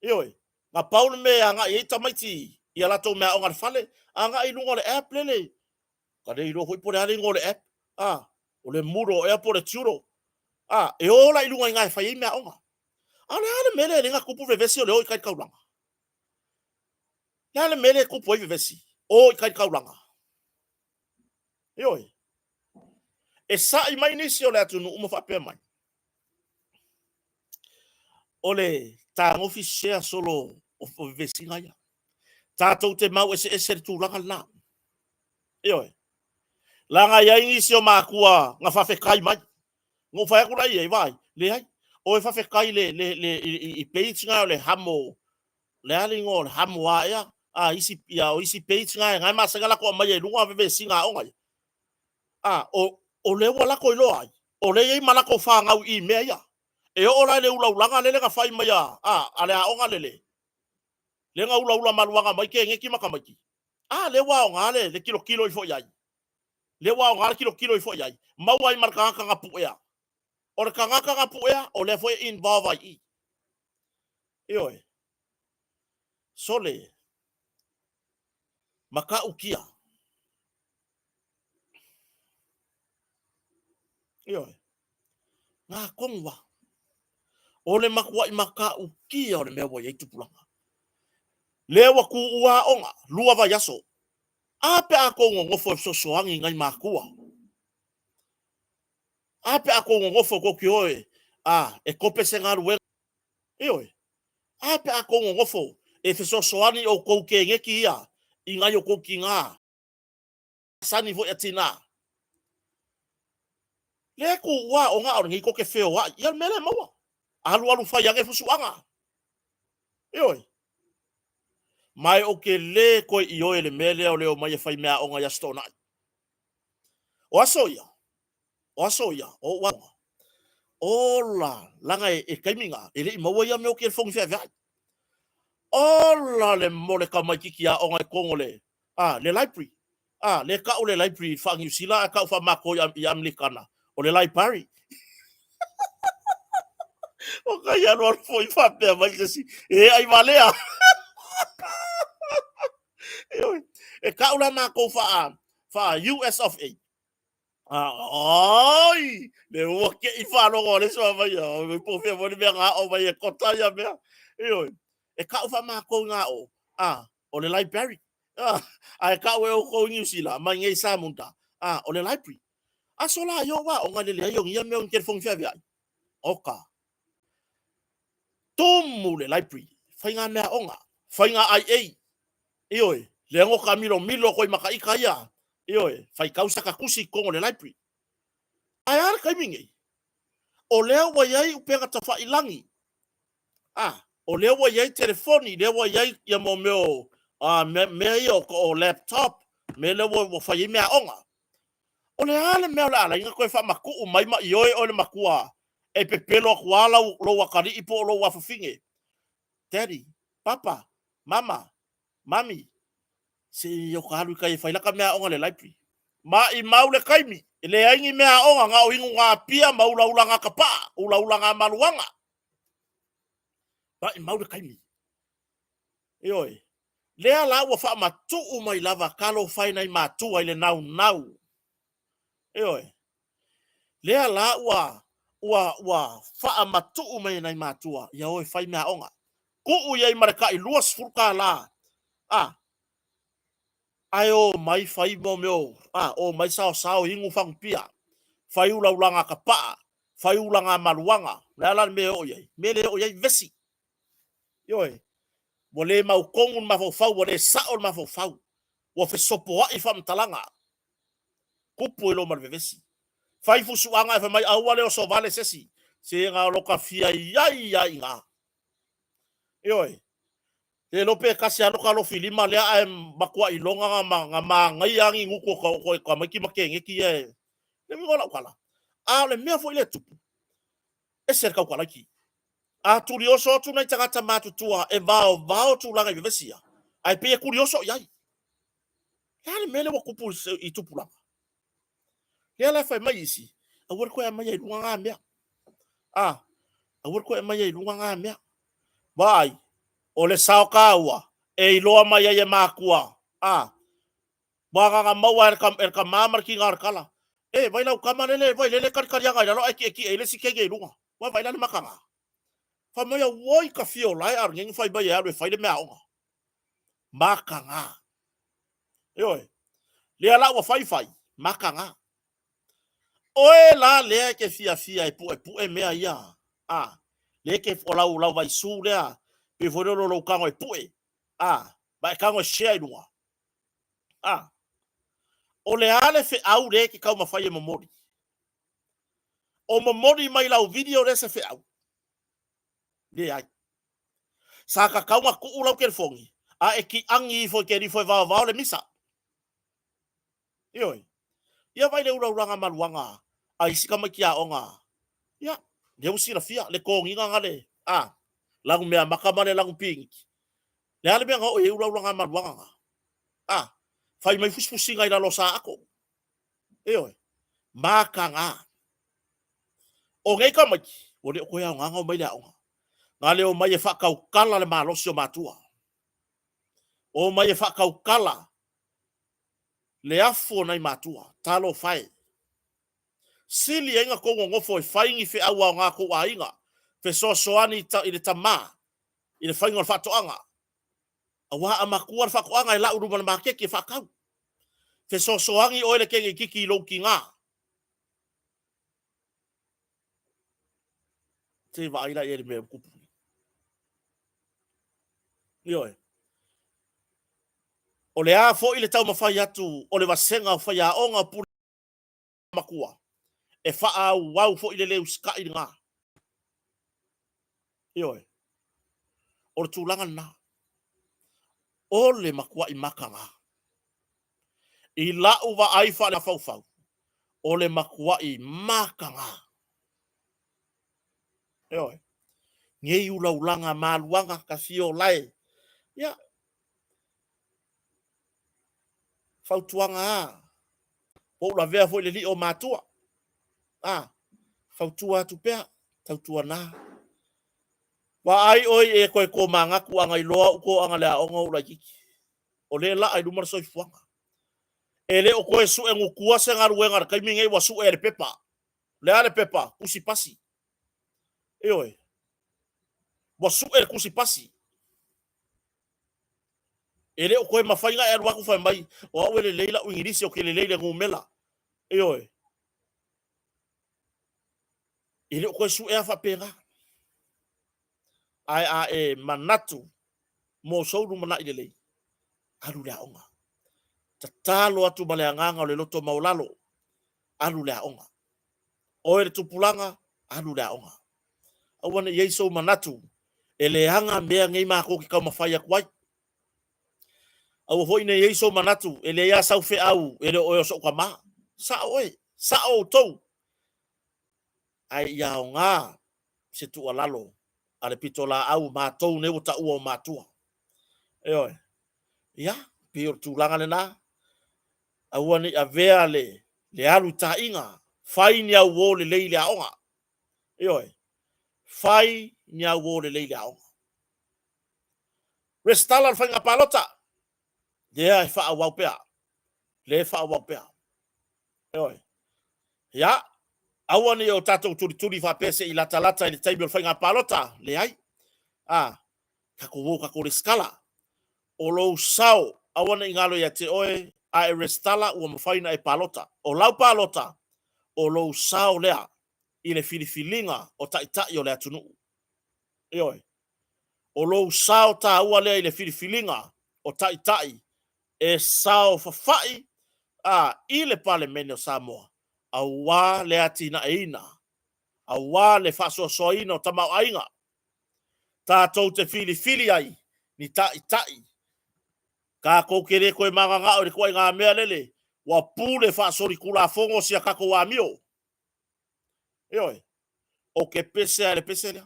yoi ma paul me anga e tamaiti ya la to me onga fale anga I lunga le app lele ka dei ro hoi pore ale ngole app o le muro e pore turo e ola I lunga ngai fai me onga ale mele le nga kupu vevesi o le oi kai kaulanga le mele kupu vevesi o kai kaulanga yoi e sa I mai nisi o le atunu uma fa pe mai ole ta ngofi share solo o vevesi ngaya Tātou te mau ese tūlanga nā. Ioi. Langa iai si o mākua ngā whawhekai mai. Ngō whaekura i vai. Le hai. O e whawhekai i page ngā o le hamo. Le ali ngō le hamo a ea. Isi page ngā ngai masanga lako a mai e runga vewe singa o ngai. O le ua lako i loa ai. O le iei malako whāngau i mea ia. E o rai le ulaulanga lele ka whai mai a. Ale a onga lele. Le ngā ulaula maluanga mai ke ngeki makamaki. Le wao ngā le kilo i fo iai. Le wao ngā le kilo i fo iai. Mau ai markanga ngā puea. O le kangaka ngā puea, o le fo involve ai i. Ioi. Sole. Maka ukia. Ioi. Ngā kongwa. O le makua i maka ukia o le mea wai ei tupulanga. Lewa ku ua onga, lua va yaso. Ape ako ngofo so soangi ngai makua. Ape ako ngofo ko kioe. E kopese ngā ruenga. Ioi. Ape ako ngofo e so soani o kou ke ngeki ia. I ngai o kou ki ngā. Sani vo yatina. Le ku ua o ngā o ngi ko ke feo wa. Ia mele maua. Alu fai ange fusuanga. Ioi. Mai o ke le koe i oe le mele o leo mai e whai mea o ngai astona. O aso ia. O wanga. Ola, langa e kaiminga. E le i maua ia meo ke fongi whea vea. Ola le mole ka mai kiki a o ngai kongole. Le library. Le ka o le library whangi usila a ka uwha mako i amlikana. O le library. O kai anu fo i whapea mai kasi. Ai malea. E kaula na ko fa US of A. Ai, le o ke I fa no le so mai o po fe mo me nga o mai e kota ya me. E ka fa ma ko nga o. O le library. Ai ka we o ko ni sila mai ngai sa munta. O le library. Sola yo wa o nga le yo ia me on ke fong fa via. Oka. Tomu le library. Fa nga me onga. Fa nga IA. Ioi, le ngo ka milo koi maka ika ia. Ioi, fai kausa ka kusi kongo le library. Ai ara kai mingi. O leo wa iai upenga ta fa ilangi. O leo wa iai telefoni, leo wa iai ia mo meo me io o laptop, me leo wa fai mea onga. O le ale mea la inga koe fa maku mai ma ioi o le makua. E pepelo kuala lo wakari ipo lo wafufinge. Daddy, papa, mama, mami, se yo kalu kai faila ka mea onga le library. Ma I maule kaimi, le aingi mea onga nga o hingu ngā pia ma ula ngā kapa, ula ngā maluanga. Ma I maule kaimi. Ioi. Lea la ua wha matu mai lava kalo whaina I matua I le nau. Ioi. Lea la ua wha matu mai nai matua, ia oi whai mea onga. Ku iai maraka I luas furuka la. Ai o mai fai mo meo. O mai sao hingu whang pia. Fai ula ngā kapa. Fai ula ngā maluanga. Lea me o iai. Me le o iai vesi. Ioi. Mo le mau kongun mawhau. Mo le sao mawhau. Wa fe sopo ai whamtalanga. Kupu ilo marwe vesi. Fai fusuanga e mai aua leo so vale sesi. Se ngā loka fia iai ngā. Ioi. E lope kasi aloka lo filima lea makua I longa nga ngai angi nguko ko ka maki ngeki e. Le mi gola kala. Le mea fo ile tupu. E ser ka kala ki. Turioso tu na tangata matutua e vao tu langa vivesia. Ai pe curioso iai. Le mele wa kupu I tupu langa. Le fai mai isi. A wor ko e mai lunga mea. A wor ko e mai lunga mea. Vai. O le sao kaua, e iloa mai e mākua. Waka maua e ka mamar ki ngā kala. Vai lau kamanele, vai lele karikarianga, ilo eki e le si kege I lunga. Vai lale makanga. Fa mai a woi ka fio lai ar ngengi fai bai e alu e fai le mea onga. Makanga. Ioi. Lea la ua fai, makanga. Oe la lea ke fia e pu mea ia. Le ke lau vai su lea. Pe fo lo kango e pue. ba ka ngo share inua o le ale fe au le ki kau mawhai e mamori o mamori mai lau video le se fe au le ai sa ka kau ma ku ulau ke fongi a e ki angi fo ke ri fo va le misa ioi ia vai le ulau ranga maluanga a isika mai ki a onga ia le usi la fia le kongi ngale lagu mea makamane lagu pink le ale mea o e ulau ranga maluanga fai mai fusfusi ngai la losa ako ioi makanga o ngai ka mai o le ko ya nganga mai la onga ngale o mai e whakau kala le malosi o matua o mai e whakau kala le afo nei matua talo fai sili inga ko ngofo e faingi fe awa nga ko ainga fe soani ta ile tama ile fainga fato anga awa amakua fa ko anga la uru ma makeke fa kau fe soangi o ile ke kiki lo kinga te va ila ele me kupu yo o le a fo ile tau mafai atu o le vasenga o fai a onga pu makua e fa a wau fo ile le uska i nga yo o le tulanga na o le makua i makanga i la uva ai fa le fau o le makua i makanga yo ngei ula ulanga maluanga ka fio lai ya fautuanga po la vea fo le li o matua fautua tu pea tautua na wa ai oi e ko manga ku anga i loa ko anga la onga ula kiki o le la ai lumar so fuanga ele o ko su en ukua se ngaru engar kai mingai wa su e pepa le ale pepa kusi pasi oi wa su e kusi pasi ele o ko mafainga e wa ku fa mai o wele leila o ingirisi o ke le leila ngumela oi ele o ko su e fa pega ai e manatu mo so ru mana ile alu la onga tatalo atu maleanganga le loto maulalo alu la onga o e tupulanga alu la onga awana yeso manatu ele hanga mea ngai ma ko ki ka mafaya kwai au hoi ne yeso manatu ele ya sau fe au ele o so kwa ma sa o to ai ya onga se tu alalo ale pitola au ma to ne uta u ma tua oi ya pio tu langa na awani avea le alu ta inga fai nya wo le leile aonga oi fai nya wo le leile aonga restala fai nga palota dia fa awau pea le fa awau pea oi ya awani o tato turi fa pese ila talata ile table fai nga palota le ai kako le skala o lo sao awana ingalo ya te oe a restala o mafaina e palota o lau palota o lo sao lea ile filifilinga o taitai o lea tunu oi o lo sao ta ua lea ile filifilinga o taitai e sao fafai ile pale mene o Samoa a wa lea tina eina a wa le faso soina o tamau ainga tātou te filifili ai ni taitai ka ko kere ko manga nga o ko nga mea lele wa pule fa sori kula fongo sia kako wa mio oi o ke pese ale pese le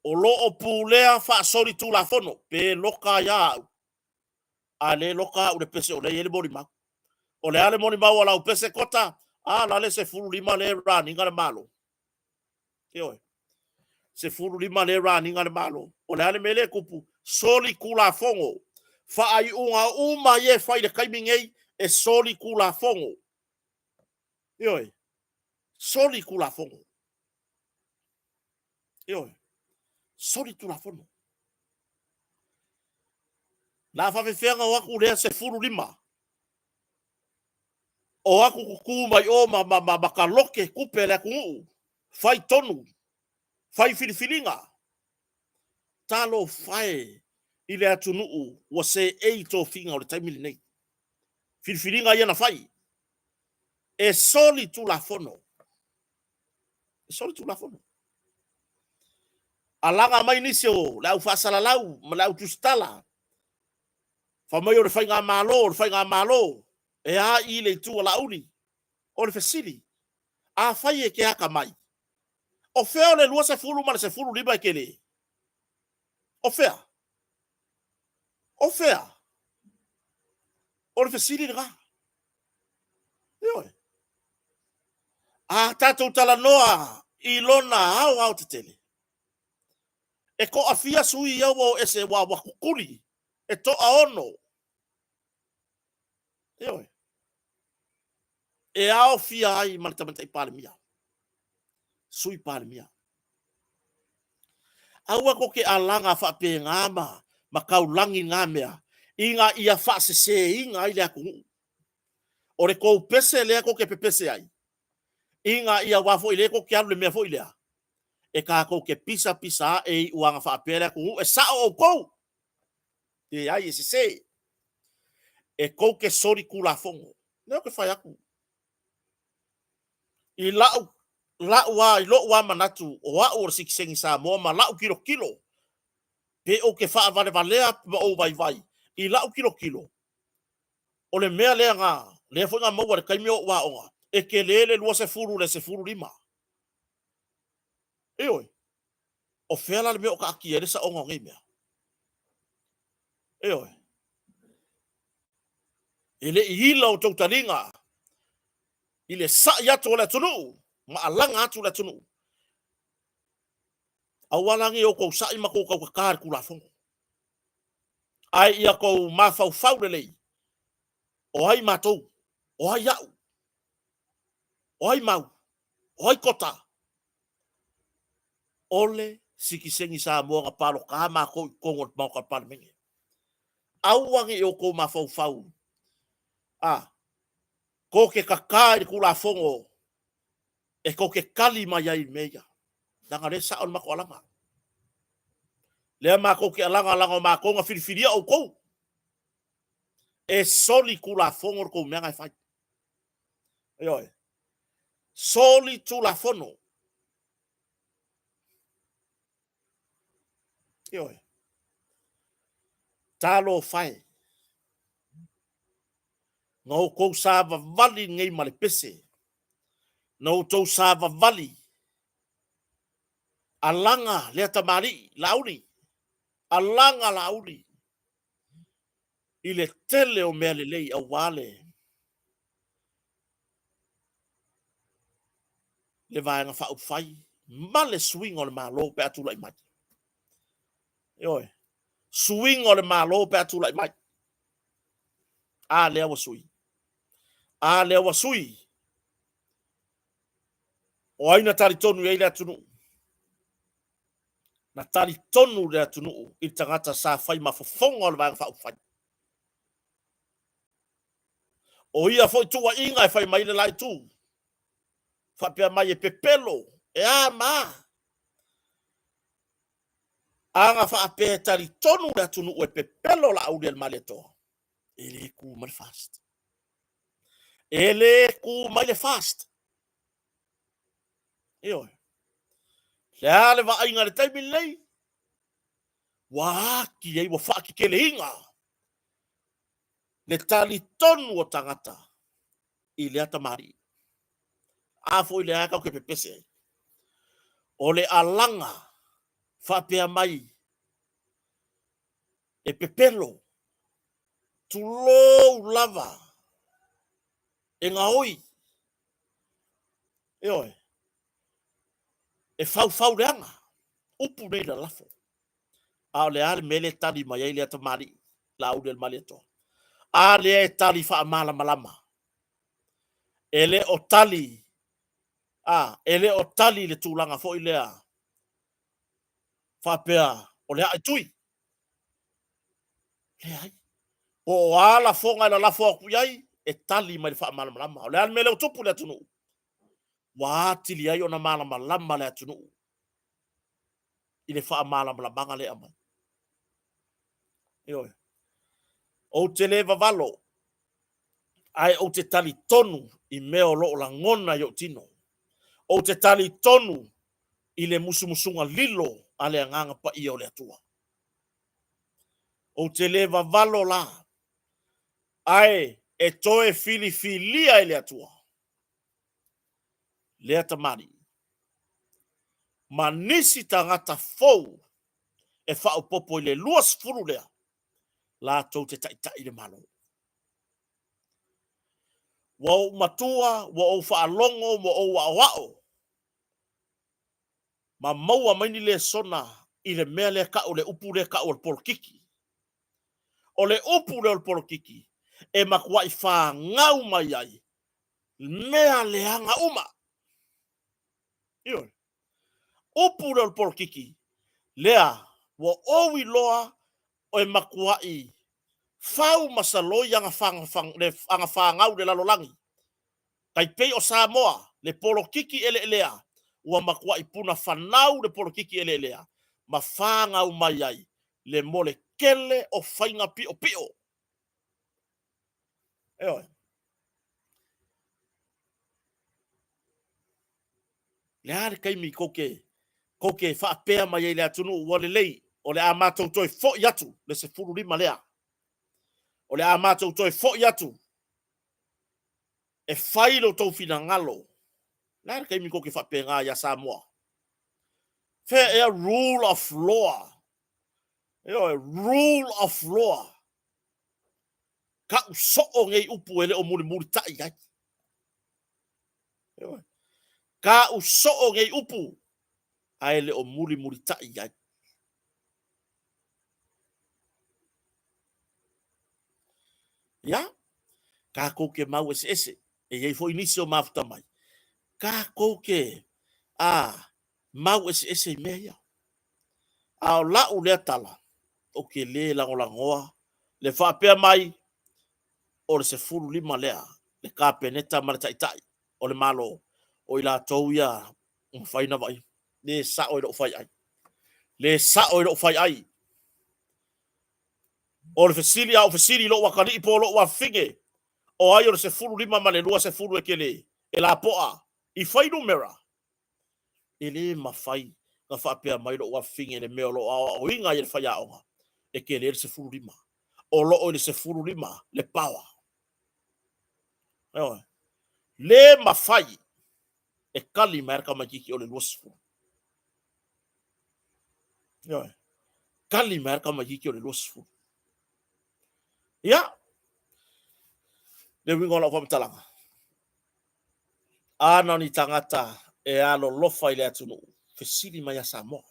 o lo o pule fa sori tu la fono pe loka ya ale loka o le pese o le ele mori ma o le ale mori ma wala o pese kota la le se fulu lima le rani ngale malo oi se fulu lima le rani ngale malo o le ale mele kupu soli kula fongo fa ai unga uma ye fai le kaimingei e soli kula fongo oi soli kula fongo oi soli kula fongo la fa fe fenga wa ku le se fulu lima o aku kuku mai o ma kaloke kupe le ku fai tonu fai filifilinga talo fai i le atunuu ua se ei tofiga o le taimi lenei filifiliga ia na fai e soli tulafono e soli tulafono alaga mai nisi o le au faasalalau ma le au tusitala famai o le faiga malo e a i le itua lauli o le fesili a fai e ke aka mai o fea o le lua sefulu ma le sefulu lima e kele o fea o le fesili le ga ioe a tatou talanoa i lona ao tetele e ko afia sui ia o ese wa kukuli e to aono ioe e ao fia ai ma le tamatai palemia sui palemia aua ko ke alanga fa pe ngama ma kaulangi ngamea inga ia fa se inga ile aku o le ko pese le ko ke pepese ai inga ia wa fo ile ko ke alu me fo ile e ka ko ke pisa e uanga fa pele ku e sa o ko e ai se e ko ke sori kula fongo ne ko fa yaku i wa i lo wa manatu o wa o siksengi sa mo ma la kilo pe o ke fa vale ma o vai i la kilo o le mea le nga le fo nga mo wa kai meo wa o e ke lele lo se furu lima oi o fela le meo ka ki ele sa o ngi mea oi ele hila o totalinga ile sa ya to le tunu ma alanga atu le tunu awalangi o ko sa ima ko ka kula fongo ai ia ko ma fau le o ai matou o ai au o ai mau o ai kota ole sikisengi sa mo nga palo ka ma ko kongot mau ka palmengi au wangi o ko ma fau ko ke kakai kula fongo e ko ke kali mai ai meia danga le sa on mako alanga le ma ko ke alanga ma ko nga filifilia o ko e soli kula fongo ko me nga fai oi soli tula fono oi talo fai no ko sa vali ngai male pese no to sa vali alanga le tamari lauli alanga lauli ile tele o mele lei a wale le vai nga fa fai male swing on malo pe atu lai mai oi swing on malo pe atu lai mai a le wa sui o aina tari tonu e le atunu na tari tonu le atunu i tangata sa fai mafofonga o le vai nga fa fai o ia foi tua inga e fai mai le lai tu fa pe mai e pepelo e ama anga fa pe tari tonu le tunu e pepelo la au del maleto ele ku mal fast ele ku mai le fast io le va inga le taimi lei wa ki ei wa fa ki kele inga le tali tonu o tangata ile ata mari a foi le aka ke pepese o le alanga fa pe mai e pepelo tulo lava e nga oi e fau reanga upu nei la lafo a le ale mele tali mai ele ata mari la u del maleto a le tali fa mala malama ele o tali le tulanga fo ilea fa pea o le ai tui le ai o ala fonga la lafo ku yai e tali mai fa mala malama o le ale mele o tupu le tunu wa tili ai ona mala malama le tunu ile fa mala malama le ama O te le vavalo. Ai o te tali tonu I mea o loo la ngona yo tino. O te tali tonu I le musumusunga lilo a le anganga pa I o le atua. O te le vavalo la. Ai e toe fili filia I le atua. Lea tamari. Ma nisi tangata fou e whao popo I le luas furu lea. La tau te taitai le malo. Wau matua, wau whaalongo, wau wao. Ma maua maini le sona I le mea le ka o le upu le ka o le polkiki. O le upu le polkiki. E makua I wha ngau mai ai. Mea le anga uma. Ioi. Upu le polkiki. Lea, wa owi loa o e makua I. Fau masaloi anga wha ngau le lalolangi. Kai pei o Samoa, le polokiki ele lea. Ua makua I puna whanau le polokiki ele lea. Ma whangau mai ai. Le mole kele o whainga pio pio. Eoi. Le are kaimi koke. Koke whaapea mai ai le atunu ua le lei. O le a mātou toi fo yatu. Le se furu lima lea. O le a mātou toi fo yatu. E whailo tau fina ngalo. Le are kaimi koke whaapea ngā ia Samoa. Fair air rule of law. Rule of law. Ka usoo ngei upu ele o muri tai ai. Ka usoo ngei upu a ele o muri tai ai. Ya? Ka kouke mau ese. E iei fo inisio mafuta mai. Ka kouke mau ese mea ia. A o lau lea tala. O ke le langoa. Le whaapea mai. O le se furu lima lea. Le ka peneta mara tai. O le malo. O ila tau ia. Mwhaina vai. Le sa o ilo whai ai. Le sa o ilo whai ai. O le fesili a o fesili lo wakari po lo wa finge. O ai o le se furu lima ma le lua se furu e kele. E la poa. I whai numera. E le mawhai. Ka whapea mai lo wa finge le meo lo o inga i le whai aonga. E kele le se furu lima. O lo o le se furu lima. Le power. Le mawhai. E kali merka makiki o le lua se furu. Kali merka makiki o le lua se furu. Ya. Le wingo la kwa mtalanga. Ana ni tangata e alo lofa ile atunu. Fesili maya Samoa.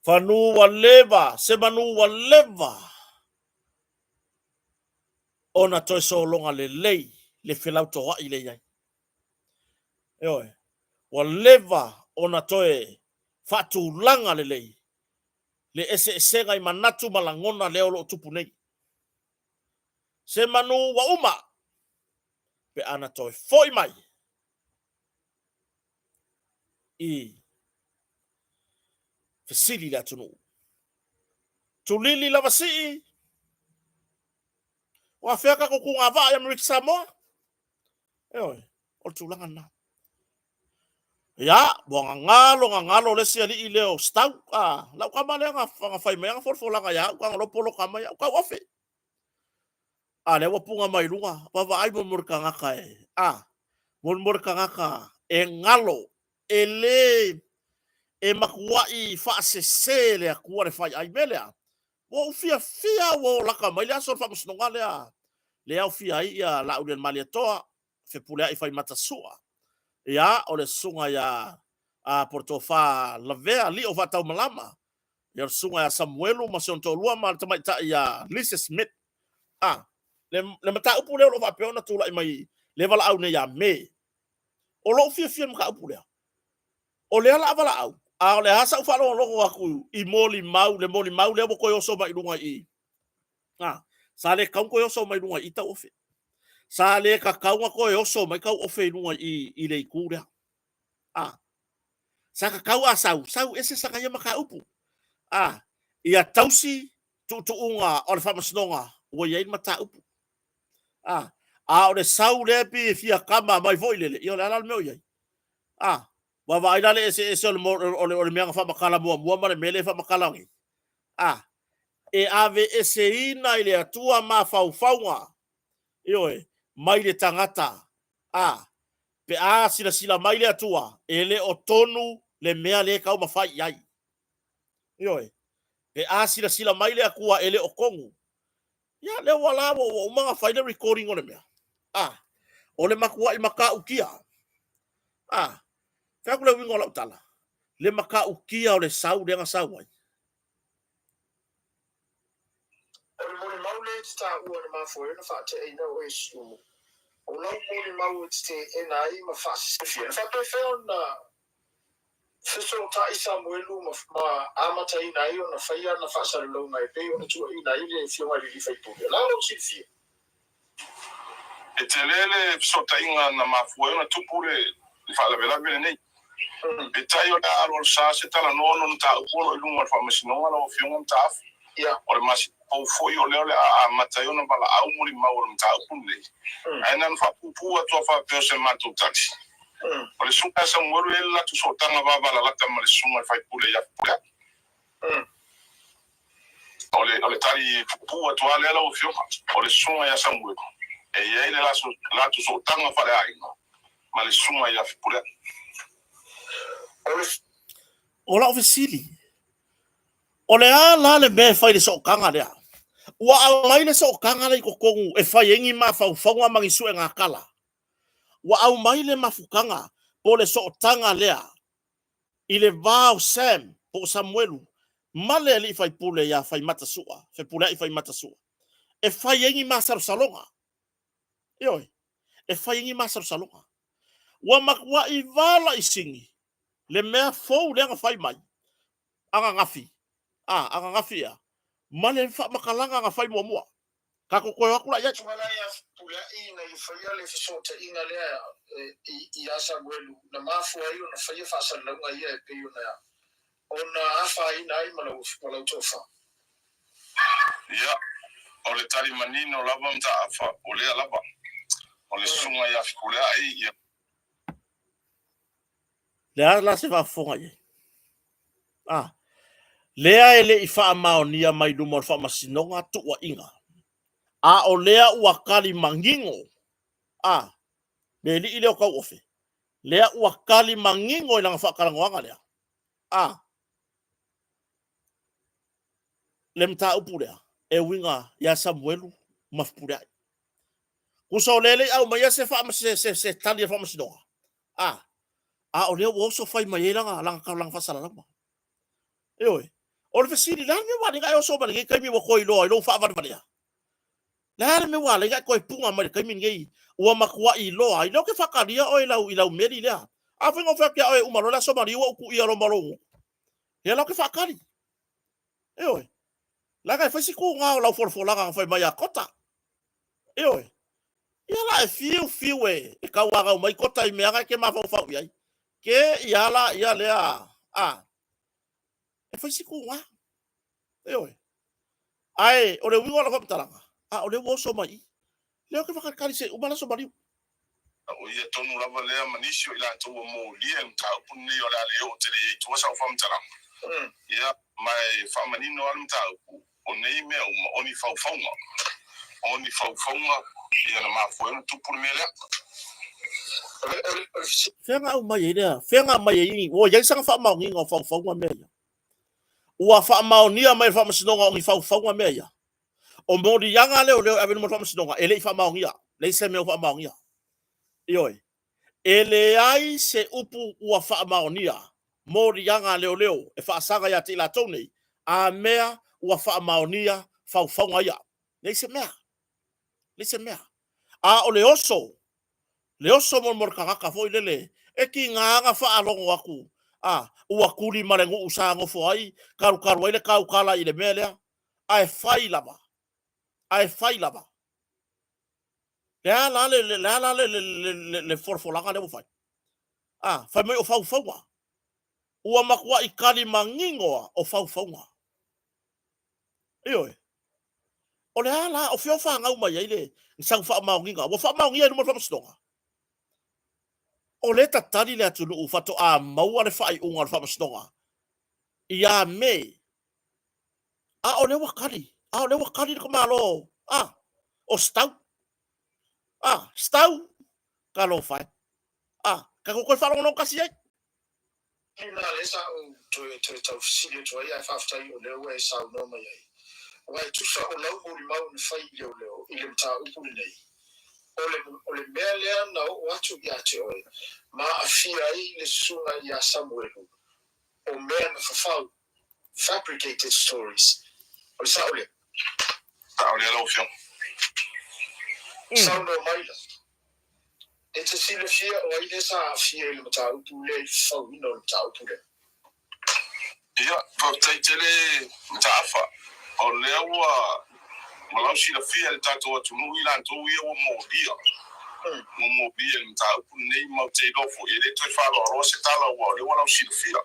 Fanu wa leva. Semanu wa leva. Ona toi so longa le lei. Le filauto wa ile yai. Eoi. Wa leva ona toi fatu langa le lei. Le ese senga I manatu malangona leo lo tupu nei. Semanu wa uma. Pe ana toi foi mai. I fesili le atunu. Tulili la vasi. Wa feka ko kunga va ya Mrik Samoa. Eoi, o tulanga na. Ya, ngalo le sia li leo stau. La kama le nga fai me nga folanga ya, ka lo polo kama ya, ka wafe. Le wa punga mai lunga, wa va ai mo murka ngaka e. Mon murka ngaka e ngalo ele e makuai fa se le akua le fai ai melea. Wo fia wo la kama ile aso fa musnonga lea. Le au fia ia la ulen malia toa fe pulea I fai matasua. Ya o le sunga ya Portofa Lavea li o vatau malama. Ya sunga ya Samuelu masonto lua ma tamai ta ya Lisa Smith. Le mata upu le o va peona tula I mai le vala au ne ya me. O lo fia mka upu le. O le ala vala au. O le hasa ufa lo aku I moli mau le mo ko yo so mai lunga I. Sa le kaun ko yo so mai lunga I ta ofe. Sa le ka kaunga ko yo so mai kau ofe lunga I le ikura. Sa ka kau sau ese sa kaya maka upu. Ia tausi unga o le whamasinonga ua iei mata upu. A o le sau le pi fia kama mai foi lele, i o le alal meo iei. Wa vai dale ese o le meanga whamakala mua ma le mele whamakala ngi. E ave ese ina i le atua ma whauwhaunga. Ioe, mai le tangata. Pe sila mai le atua, e le o tonu le mea le kau mawhai iai. Ioe, pe sila mai le akua e le o kongu. Ia le wala o umanga whaile recording o le mea. O le makua i maka ukia. Fea kule wingo la utala. Le maka ukia o le sau lenga sau ai. O le mole maule ta ua le mafoe na whaate e na o e siumu. O lau mole mau te e na i ma whaasifia. Whape wheo na whiso ta i Samuelu ma amata i na i o na whaia na whaasare lau ngai pe o na tua i na i le whionga li whaipuri. Lau si fia. E te lele so tainga na mafuaina tupure i whaalavelave nei. E tai o na alo sa se tala nono na ta upono i lunga whamasinoa na o whionga mta afu. O le masi pou foi o leo le a matai o na bala au muri mau o mta upun nei. Aina na whapupu atua whapeo se matu taxi. O le sunga sa mweru e latu so tanga wabala lata ma le sunga i whaipule i apura. O le tari pupu atua le ala o whionga. O le sunga ya sa mweru. E iei le latu so tanga whare aina. Ma le sunga i apura. O la ofisili. O le ala le me fai le so kanga lea. Ua au mai le so kanga le kokongu e fai engi ma whauwhaunga mangisu e ngā kala. Ua au mai le mafukanga po le so tanga lea. I le vau Sam po Samuelu. Male li fai pule ya fai matasua. Fai pule i fai matasua. E fai engi ma sarusalonga. Ioi. E fai engi ma sarusalonga. Ua makua i vala i singi. Le mea fau le anga fai mai. Anga ngafi. Anga ngafi ya. Male fa makalanga anga fai mua. Kako koe wakula ya. Tumala ya pula i na i whaia le fisota i nga lea i asa gwelu. Na mafu ai o na whaia whaasa launga ia e peo na ya. O na afa i na i malau tofa. Ia. O le tari manino lava mta afa. O lea lava. O le sunga ya fikulea i ia. Lea la se va fonga ye. Lea ele i faa maonia mai lumor faa masinonga tuwa inga. O lea ua kali mangingo. Le li ile o kau ofe. Lea ua kali mangingo ilanga faa kalangoanga lea. Le mta upu lea. E winga ya Samuelu mafpulea. Kusa o lele au maya se faa se tali faa masinonga. O lea ua oso fai mayelanga langa faa salalama. Eoi. O le fesiri la me wale ngai oso male kai mi wo koi lo lo fa va vale. La me wale ngai koi punga male kai mi ngai ua makua i lo ke fakaria o ilau meri lea. A fengo fa kia o umalo la so mari wo ku ia lo malo. He lo ke fakari. Eoi. La kai fesi ku nga la for la fa mai kota. Eoi. Ia la e fiu e ka wa mai kota i me aga ke ma fa ia. Ke ia lea. E fesi ku nga. Eoi. Ai, o le wingo la whaptalanga. O le woso mai. Leo ke whakakari se umala so mari. O ia tonu lava lea manisio ila tua mo lia mta upuni o la leo te le tua sa whamtalanga. Ia, mai whamanino al mta upu. O nei mea uma, oni whauwhaunga. Oni whauwhaunga. Ia na mafuena tupuni mea lea. Whenga au mai e lea. Whenga mai e ingi. O iai sanga whamau nginga o whauwhaunga mea ia. Ua whamau nia mai whamasinonga o ngi whauwhaunga mea ia. O mori yanga leo avenu mo whamasinonga. Ele i whamau ngia. Le se mea whamau ngia. Ioi. Ele ai se upu ua whamau nia. Mori yanga leo. E whaasanga ia te ila tone. A mea ua whamau nia whauwhaunga ia. Le se mea. Le se mea. O le oso. Le oso mo morkangaka foi lele. E ki nganga whaalongo aku. Ua kuri marengu usango fo ai. Karu ele kau kala i le mea lea. Ai fai lava. Ai fai lava. Le forfolanga le fai. Fai mai o faufaunga. Ua makua i kali mangingoa o faufaunga. Io. O le ala o fio fa ngau mai ile. Sang fa maunginga. Wa fa maungia no fa stonga. O le tatari le atulu u fato a maua le fa i unga fa stonga. Ia me. A o le wakari. A o le wakari ko malo. O stau. Stau. Ka lo fai. Ka ko fa no kasi ai. Ina le sa o to to sile to ia fa fa i o le we sa no mai ai. Wa tu sa o lau o mau ni fai leo ile mta upu nei. Ole mele na o atu ya te oi. Ma afia i le sunga ya Samuelu. O mea na fafau. Fabricated stories. Ole sa ole. Sa ole la option. Sa no maila. E te sile fia o ile sa afia ile mta upu le fau ino mta upu le. Ia, fa taitele mta afa. O lewa malau si la fia le tato atu nui la nto ia o mobia. Mo mobia le mta upu nei mau te lofo. E le toi whalo a roa se tala ua le walau si la fia.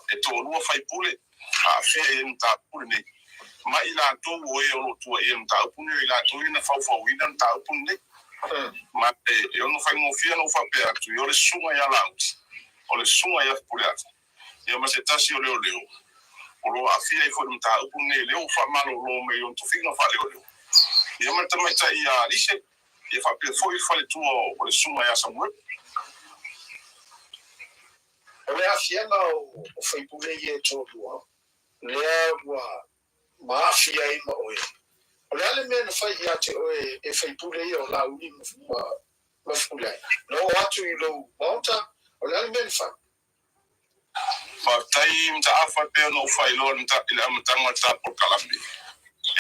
E to lua fai pule. A fia e mta upu nei. Ma i la nto o e o lo tua e mta upu nei. I la nto ina fau ina mta upu nei. Ma e ono fai ngofia no fa pe atu. I o le sunga ya lauti. O le sunga ya pule atu. I o ma se tasi o leo leo. O afia i fo mta upu nei leo fa malo lo me on to finga fa leo. Ia ma tamai tai a lise. Ia fa pe foi fa le tua o le sunga ya Samuel. O le afia na o fai pule i e to lua. Le wa ma afia i ma oe. O le ale mea na fai ia te oe e fai pule i o la uni ma fule. No atu i lo mauta. O le ale mea na fai. Fa tai mta afa pe no fa ilo mta ile mta ngata por kalambi.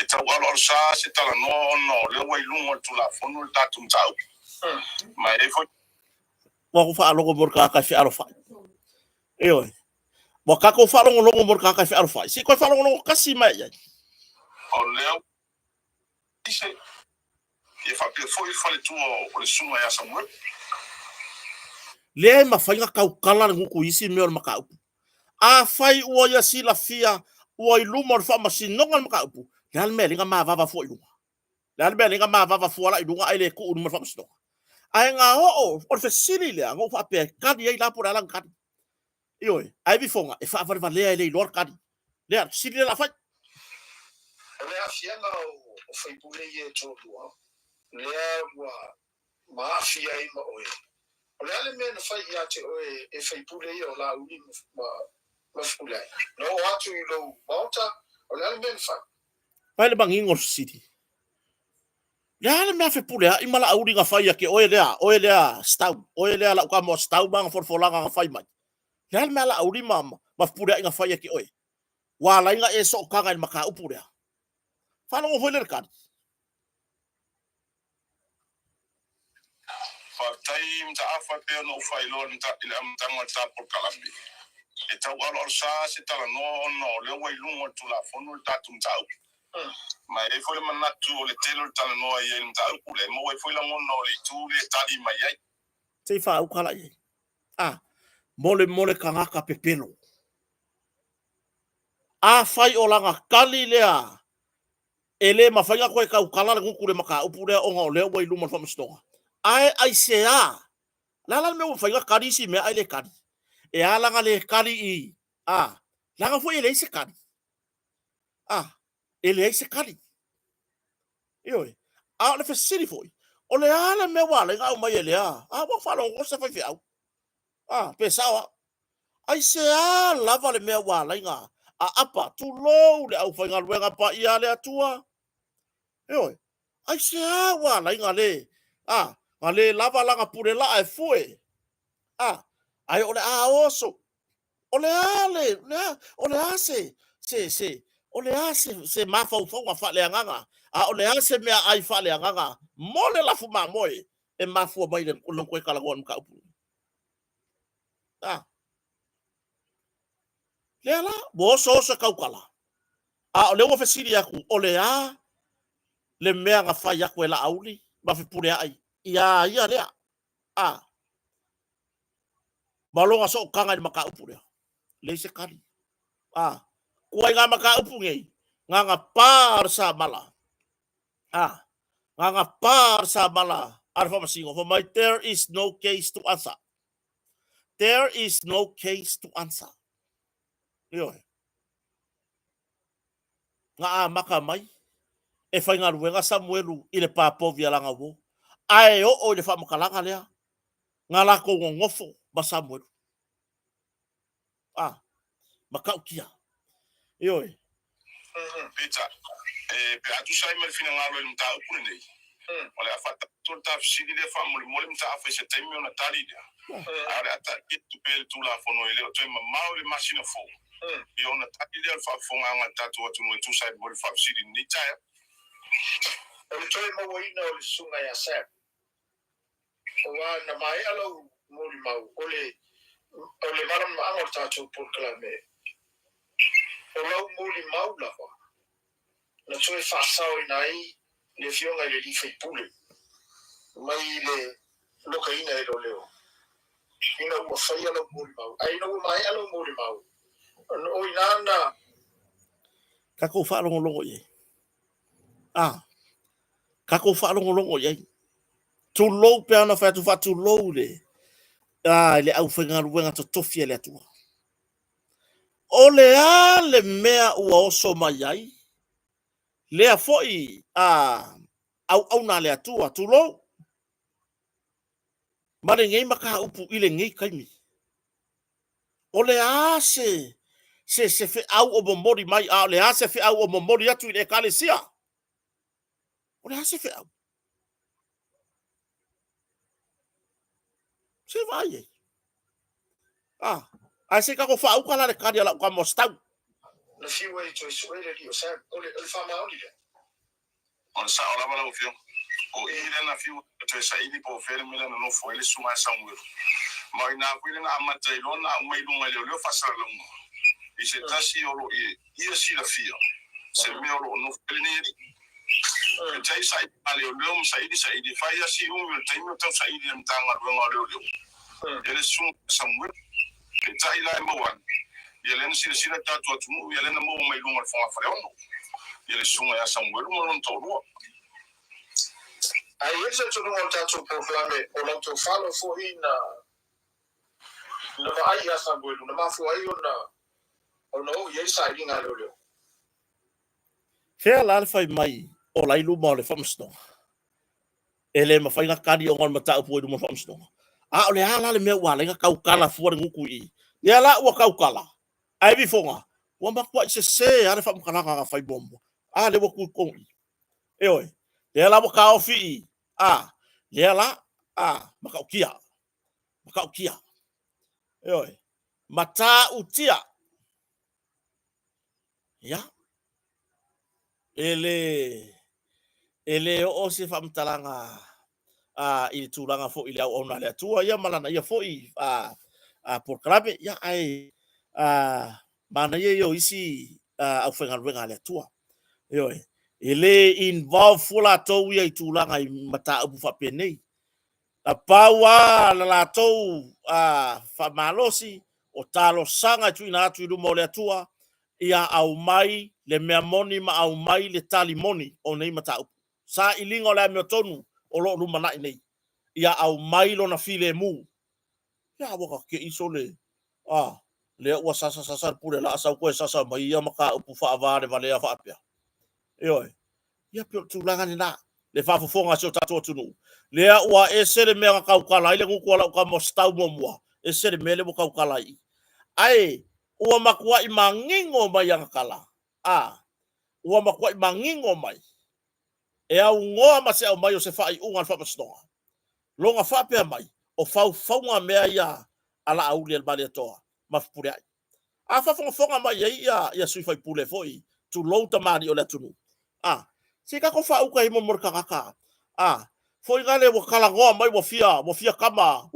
E tau alo sa se tala no le wai lungo tu la fonu ta tum tau. Ma e fo Wa ko fa lo mor ka fi arfa. Io. Wa ka ko fa lo mor ka fi arfa. Si ko fa lo kasi mai ai. o leo ise e fa pe foi fa le tu o le sunga ya Samuel. Le ma fa nga kau kala nguku isi me ma kau. A fai ua ia si la fia ua i luma fa masinonga ma kau. Le me linga ma va fo i luma. Le me linga ma va fo la i lunga ele ku luma fa masinonga. Ai nga o fe sili le ngo fa pe kadi ai la por ala kadi. Io ai vi fonga e fa va le ele lor kadi. Le sili la fa. Le afia na o fai pule i e to lua. Le wa ma afia i ma oe. O le ale mea na fai ia te oe e fai pule i o la uni ma fule. No atu i lo mauta. O le ale mea na fai. Pai le bangingo city. Ya le me fe pule i mala auri nga fai ke oe lea stau la ka mo stau bang for nga fai mai. Ya le mala auri mama ma pule nga fai ke oe. Wa la nga e so kanga ma ka upure. Fa no foi le kan. Fa tai mta afa pe no fa ilo mta ile mta ngata por kalambi. E tau alo sa se tala no le wai lungo tu la fonu ta tum tau. Ma e foi manatu o le telo tala no ai el mta ku le mo e foi la ngono le tu le tali mai ai. Sei fa u kala ye. Mole kanga ka pepelo. A fai o langa kali lea. Ele mafanga ko e ka ukala nguku le maka upure o nga le wai luma fa mstonga. Ai se a. La me fa nga kari si me ai le kari. E ala nga le kari i. Langa foi ele se kari. Ele se kari. Io. Le fa siri foi. O le ala me wala nga o mai ele a. Wa fa lo ngo se fa fiau. Pesawa. Ai se a lava le me wala nga. Apa tu lo le au fa nga luenga pa ia le atua. Io. Ai se a wala nga le. Ale lava langa pure la e foi. Ai ole a oso. Ole ale, ole ase. Se. Ole ase se mafa u fonga fa le nganga. Ole ase me ai fa le nganga. Mole la fuma moe. E mafu mai le kulong ko kala gon ka upu. Lela, bo so ka ukala. Ole wo fesiri aku. Ole a le mea nga fa ya ko la auli. Ma fi pure ai. Ia lea. Malonga so kanga ni maka upu lea. Le se kari. Kuai nga maka upu ngei. nganga par sa mala nganga par sa mala arfa masingo for my there is no case to answer. There is no case to answer. Yo. Nga maka mai e fai ngā ruenga Samuelu i le pāpovia langa wo. Ai o le whamakalanga lea. Ngā lako ngofo ba Samuelu. Makau kia. Yo. Peter, pe atu sai mai fina ngalo ni mta upune nei. Ole afata tol ta fsidi le famuli mole mta afa se temi ona tali dia. Are ata kitu pe tu la fono ile o tema maule machine fo. Yo na tali le fa fo nga tatu watu no tu sai bol fa fsidi ni taya. Ole toi mo ina ole sunga ya sa. Wa na mai alo moli mau ole varam angol tatu por clame. Ole moli mau la fa. Na toi fa sao inai le fionga le li fai pule. Mai le loka ina e leo. Ina ua fai alo mori mau. Ai ina ua mai alo mori mau. O inana. Kako whaalongo ye. Kako whaalongo ye. Tu lou pe ana whai tu whatu lou le. Le au whenga ruenga to tofia le atua. O le a le mea ua oso mai ai. Lea foi au na le atua tu lou. Mare ngei maka upu ile ngei kaimi. O le a se fe au o momori mai a le a se fe au o momori atu ile kalesia. O le a se fe au. Se vai e. Ai se kako fa au kala le kari ala ka mostau. Na fiwa i toi suere li o sa. Ole whama oli le. On sa ora mala ufio. O ile na fiwa toi sa ili po fere mila no fo ele suma Samuel. Mai na kuile na amata ilona mai lunga le fasala lunga. I se tasi olo i si la fia. Se me olo no fele ni. Tai sai ale o saidi fai si tai mo tau saidi mtanga lunga le. Ele suma Samuel. Tai la mo wan. Ele na sila tatu atu ele na mo mai lunga fa fa ono. Ele suma ya Samuel mo non tolo. Ai ese tu no tatu proclame o lo to follow for ina. No ai ya Samuel no ma fu ai ona. O no ye sai dinga leo. Fea la fai mai o lai lu mo le famsto. Ele ma fai ngakari o ngon mata upu du mo famsto. O le ala le me wa le ngakau kala fuare nguku i. Ya la wa kau kala. Ai vi fonga. Wa ma kwa se ale fam kana ka fai bombo. Le wa ku ko. E oi. Le la wa ka ofi. Le la makau kia. Makau kia. E oi. Mata utia. Ya. Ele o se famtalanga i tulanga fo ile au ona le tua ia malana ia fo i por clave ia ai mana ia yo isi au fenga ruenga le tua yo ele involve fula to ia i tulanga i mata upu fa penei a paua la to fa malosi o talo sanga tu ina tu du mo le tua ia au mai le mea moni ma au mai le tali moni o nei mata upu sa ilingo le me tonu o lo lu mana nei ia au mai lo na file mu ia waka ke iso le le wa sasa pure la sa ko sasa mai ia maka upu fa avare vale fa apia oi ia pe tu langa ni na le fa fofonga so tatu tunu le wa esere me ka kala ile ku la ka mo stau mo mo esere me le ka kala ai ua makua i mangingo mai ang kala ua makua i mangingo mai e au ngoa ma se au mai o se fai unga fa pastonga longa fa pe mai o faunga mea ia ala auli al bale toa ma pure ai fa fonga mai ia sui fai pule foi tu louta mani o le tunu se ka ko fa uka i mo morka kaka foi gale wo kala ngoa mai wo fia kama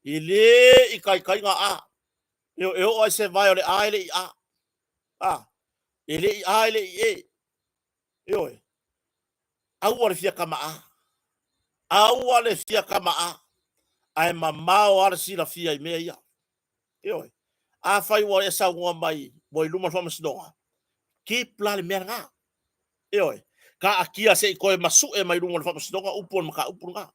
ile i kai nga eu o se vai ole aile ele aile eu au ole fia kama au ole fia kama ai mamao ar si la fia i mea ia eu fai wa esa ngua mai mo i luma fama snoa ke pla le merga oi ka akia se ko masu e mai runga fa masinoga upon maka upon nga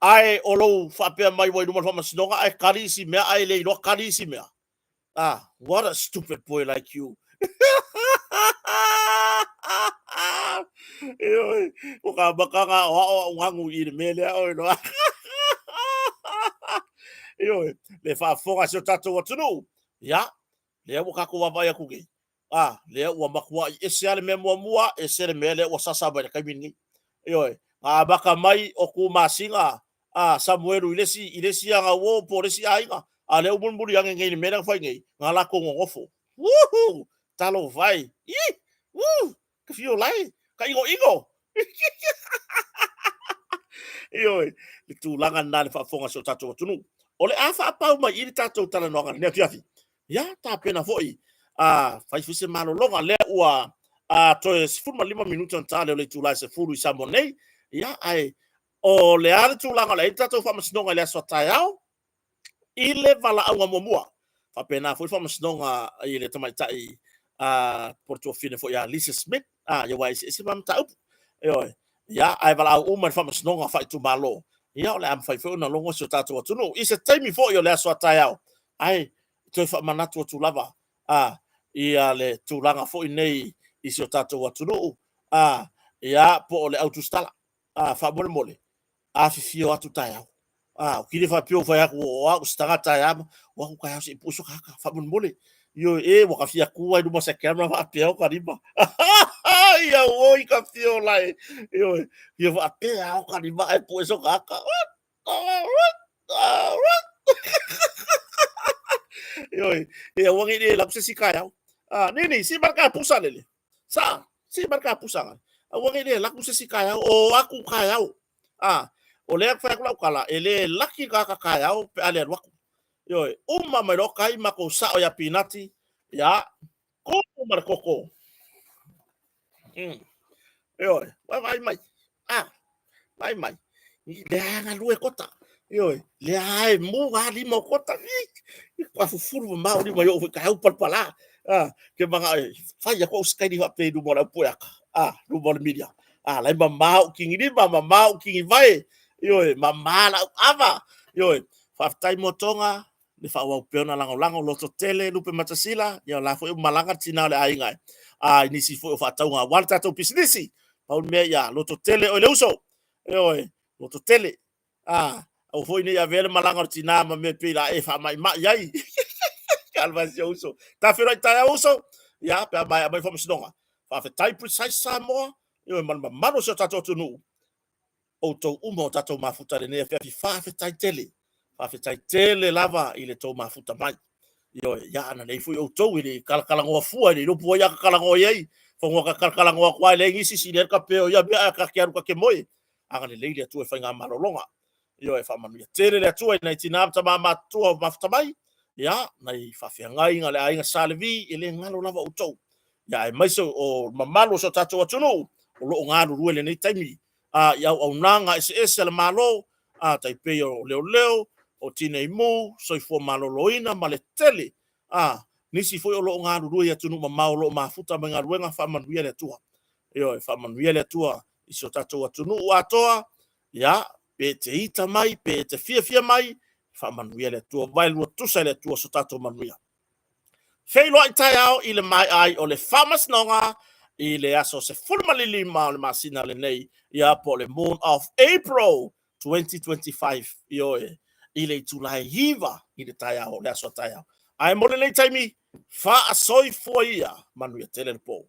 ai olo fa pe mai wai runga fa masinoga ai karisi me ai le lo karisi me what a stupid boy like you oi o ka baka nga o ngangu i mele oi no oi le fa fonga se tato watunu ya le wo ka ko wa vai ku ge le wa makwa e se ale me mua e se le mele o sasa ba ka mini oi baka mai o ku masinga Samuel ilesi anga wo polisi ainga ale umburu yang ngai mele fa ngai ngala ko ngofo woohoo talo vai ka fio lai ka igo oi le tulanga na le fa fonga so tato tunu ole afa pa mai i tato tala no ne fiafi ya ta pena foi fai fise malo longa le ua to es fuma 5 minuto tale le tulai se furu samonei ya ai o le ale tulanga le tato fa masnonga le so tayao ile vala au momua fa pena foi fa masnonga ile tama tai porto fine foi ya Lisa Smith ya wai se mam tau ya ai vala au man fa masnonga fa tu malo ya le am fai foi na longo so tato tunu is a time for yo le so tayao ai to fa manatu tu lava ia le tulanga foi nei i so tato watunu ia po le autostala fa mole fifio atu tayao o kile fa pio fa ya ko stanga tayam wa ko ka se puso kaka fa mole yo wa ka fia ku ai do sa camera fa pio ka riba ia oi ka fio lai yo fa pio ka riba ai puso kaka yo wangi ni lapse si kaya nini si marka pusa lele si marka pusa wangi ni lapse si kaya o aku kaya o le fa kala ele laki ka kaya pe ale waku yo mai lo kai mako sa o ya pinati ya ko markoko yo vai mai mai le anga lue kota yo le ai mu ga li mo kota kwa fufuru ma uri mai o ka u palpala ke manga fai ko skai di pe du mora puaka du mora media lai mamau kingi di mamau kingi vai yo mamala ava yo fa tai motonga le fa wa peona lango loto tele lupe matasila yo la fo malanga tina le ainga ni si fo fa taunga walta to business paul me ya loto tele o le uso yo loto tele o foi ni avele malanga tina ma me pila e fa mai ma yai calva se uso ta fero ta uso ya pe mai fa msdonga fa fa tai precise samo yo mano so tato tunu o to umo tato mafuta le ne fa tai tele lava ile to mafuta mai yo ya na nei fu o to ile kala ngo fu ile lo po ya kala ngo yei fo ngo kala ngo kwa le ngisi si le ka pe ya bia ka kiaru ka ke moi anga le ile tu fa nga malolonga yo fa manu ya tele le tu na tina ma tu mafuta mai ya nei fa fe ngai nga le ainga salvi ile ngalo lava o to ya mai so o mamalo so tato tunu o lo ngaru ruele nei taimi ya o nanga ese le malo tai pe leo o tine mu so fo malo loina male tele nisi foi o lo ngaru ru ya tunu mamao lo mafuta menga ruenga fa man wiele tua yo fa man wiele tua iso tato tunu atoa ya pe te ita mai pe te fia mai fa man wiele tua vai lu tu sele tua so tato man wia fei lo tai ao ile mai ai o le famas nonga ile aso se fulmalili ma le masina le nei ya po le moon of April 2025 yo ile tulai hiva ile taya o le aso taya ai mo le taimi fa asoi foia manu ya tele po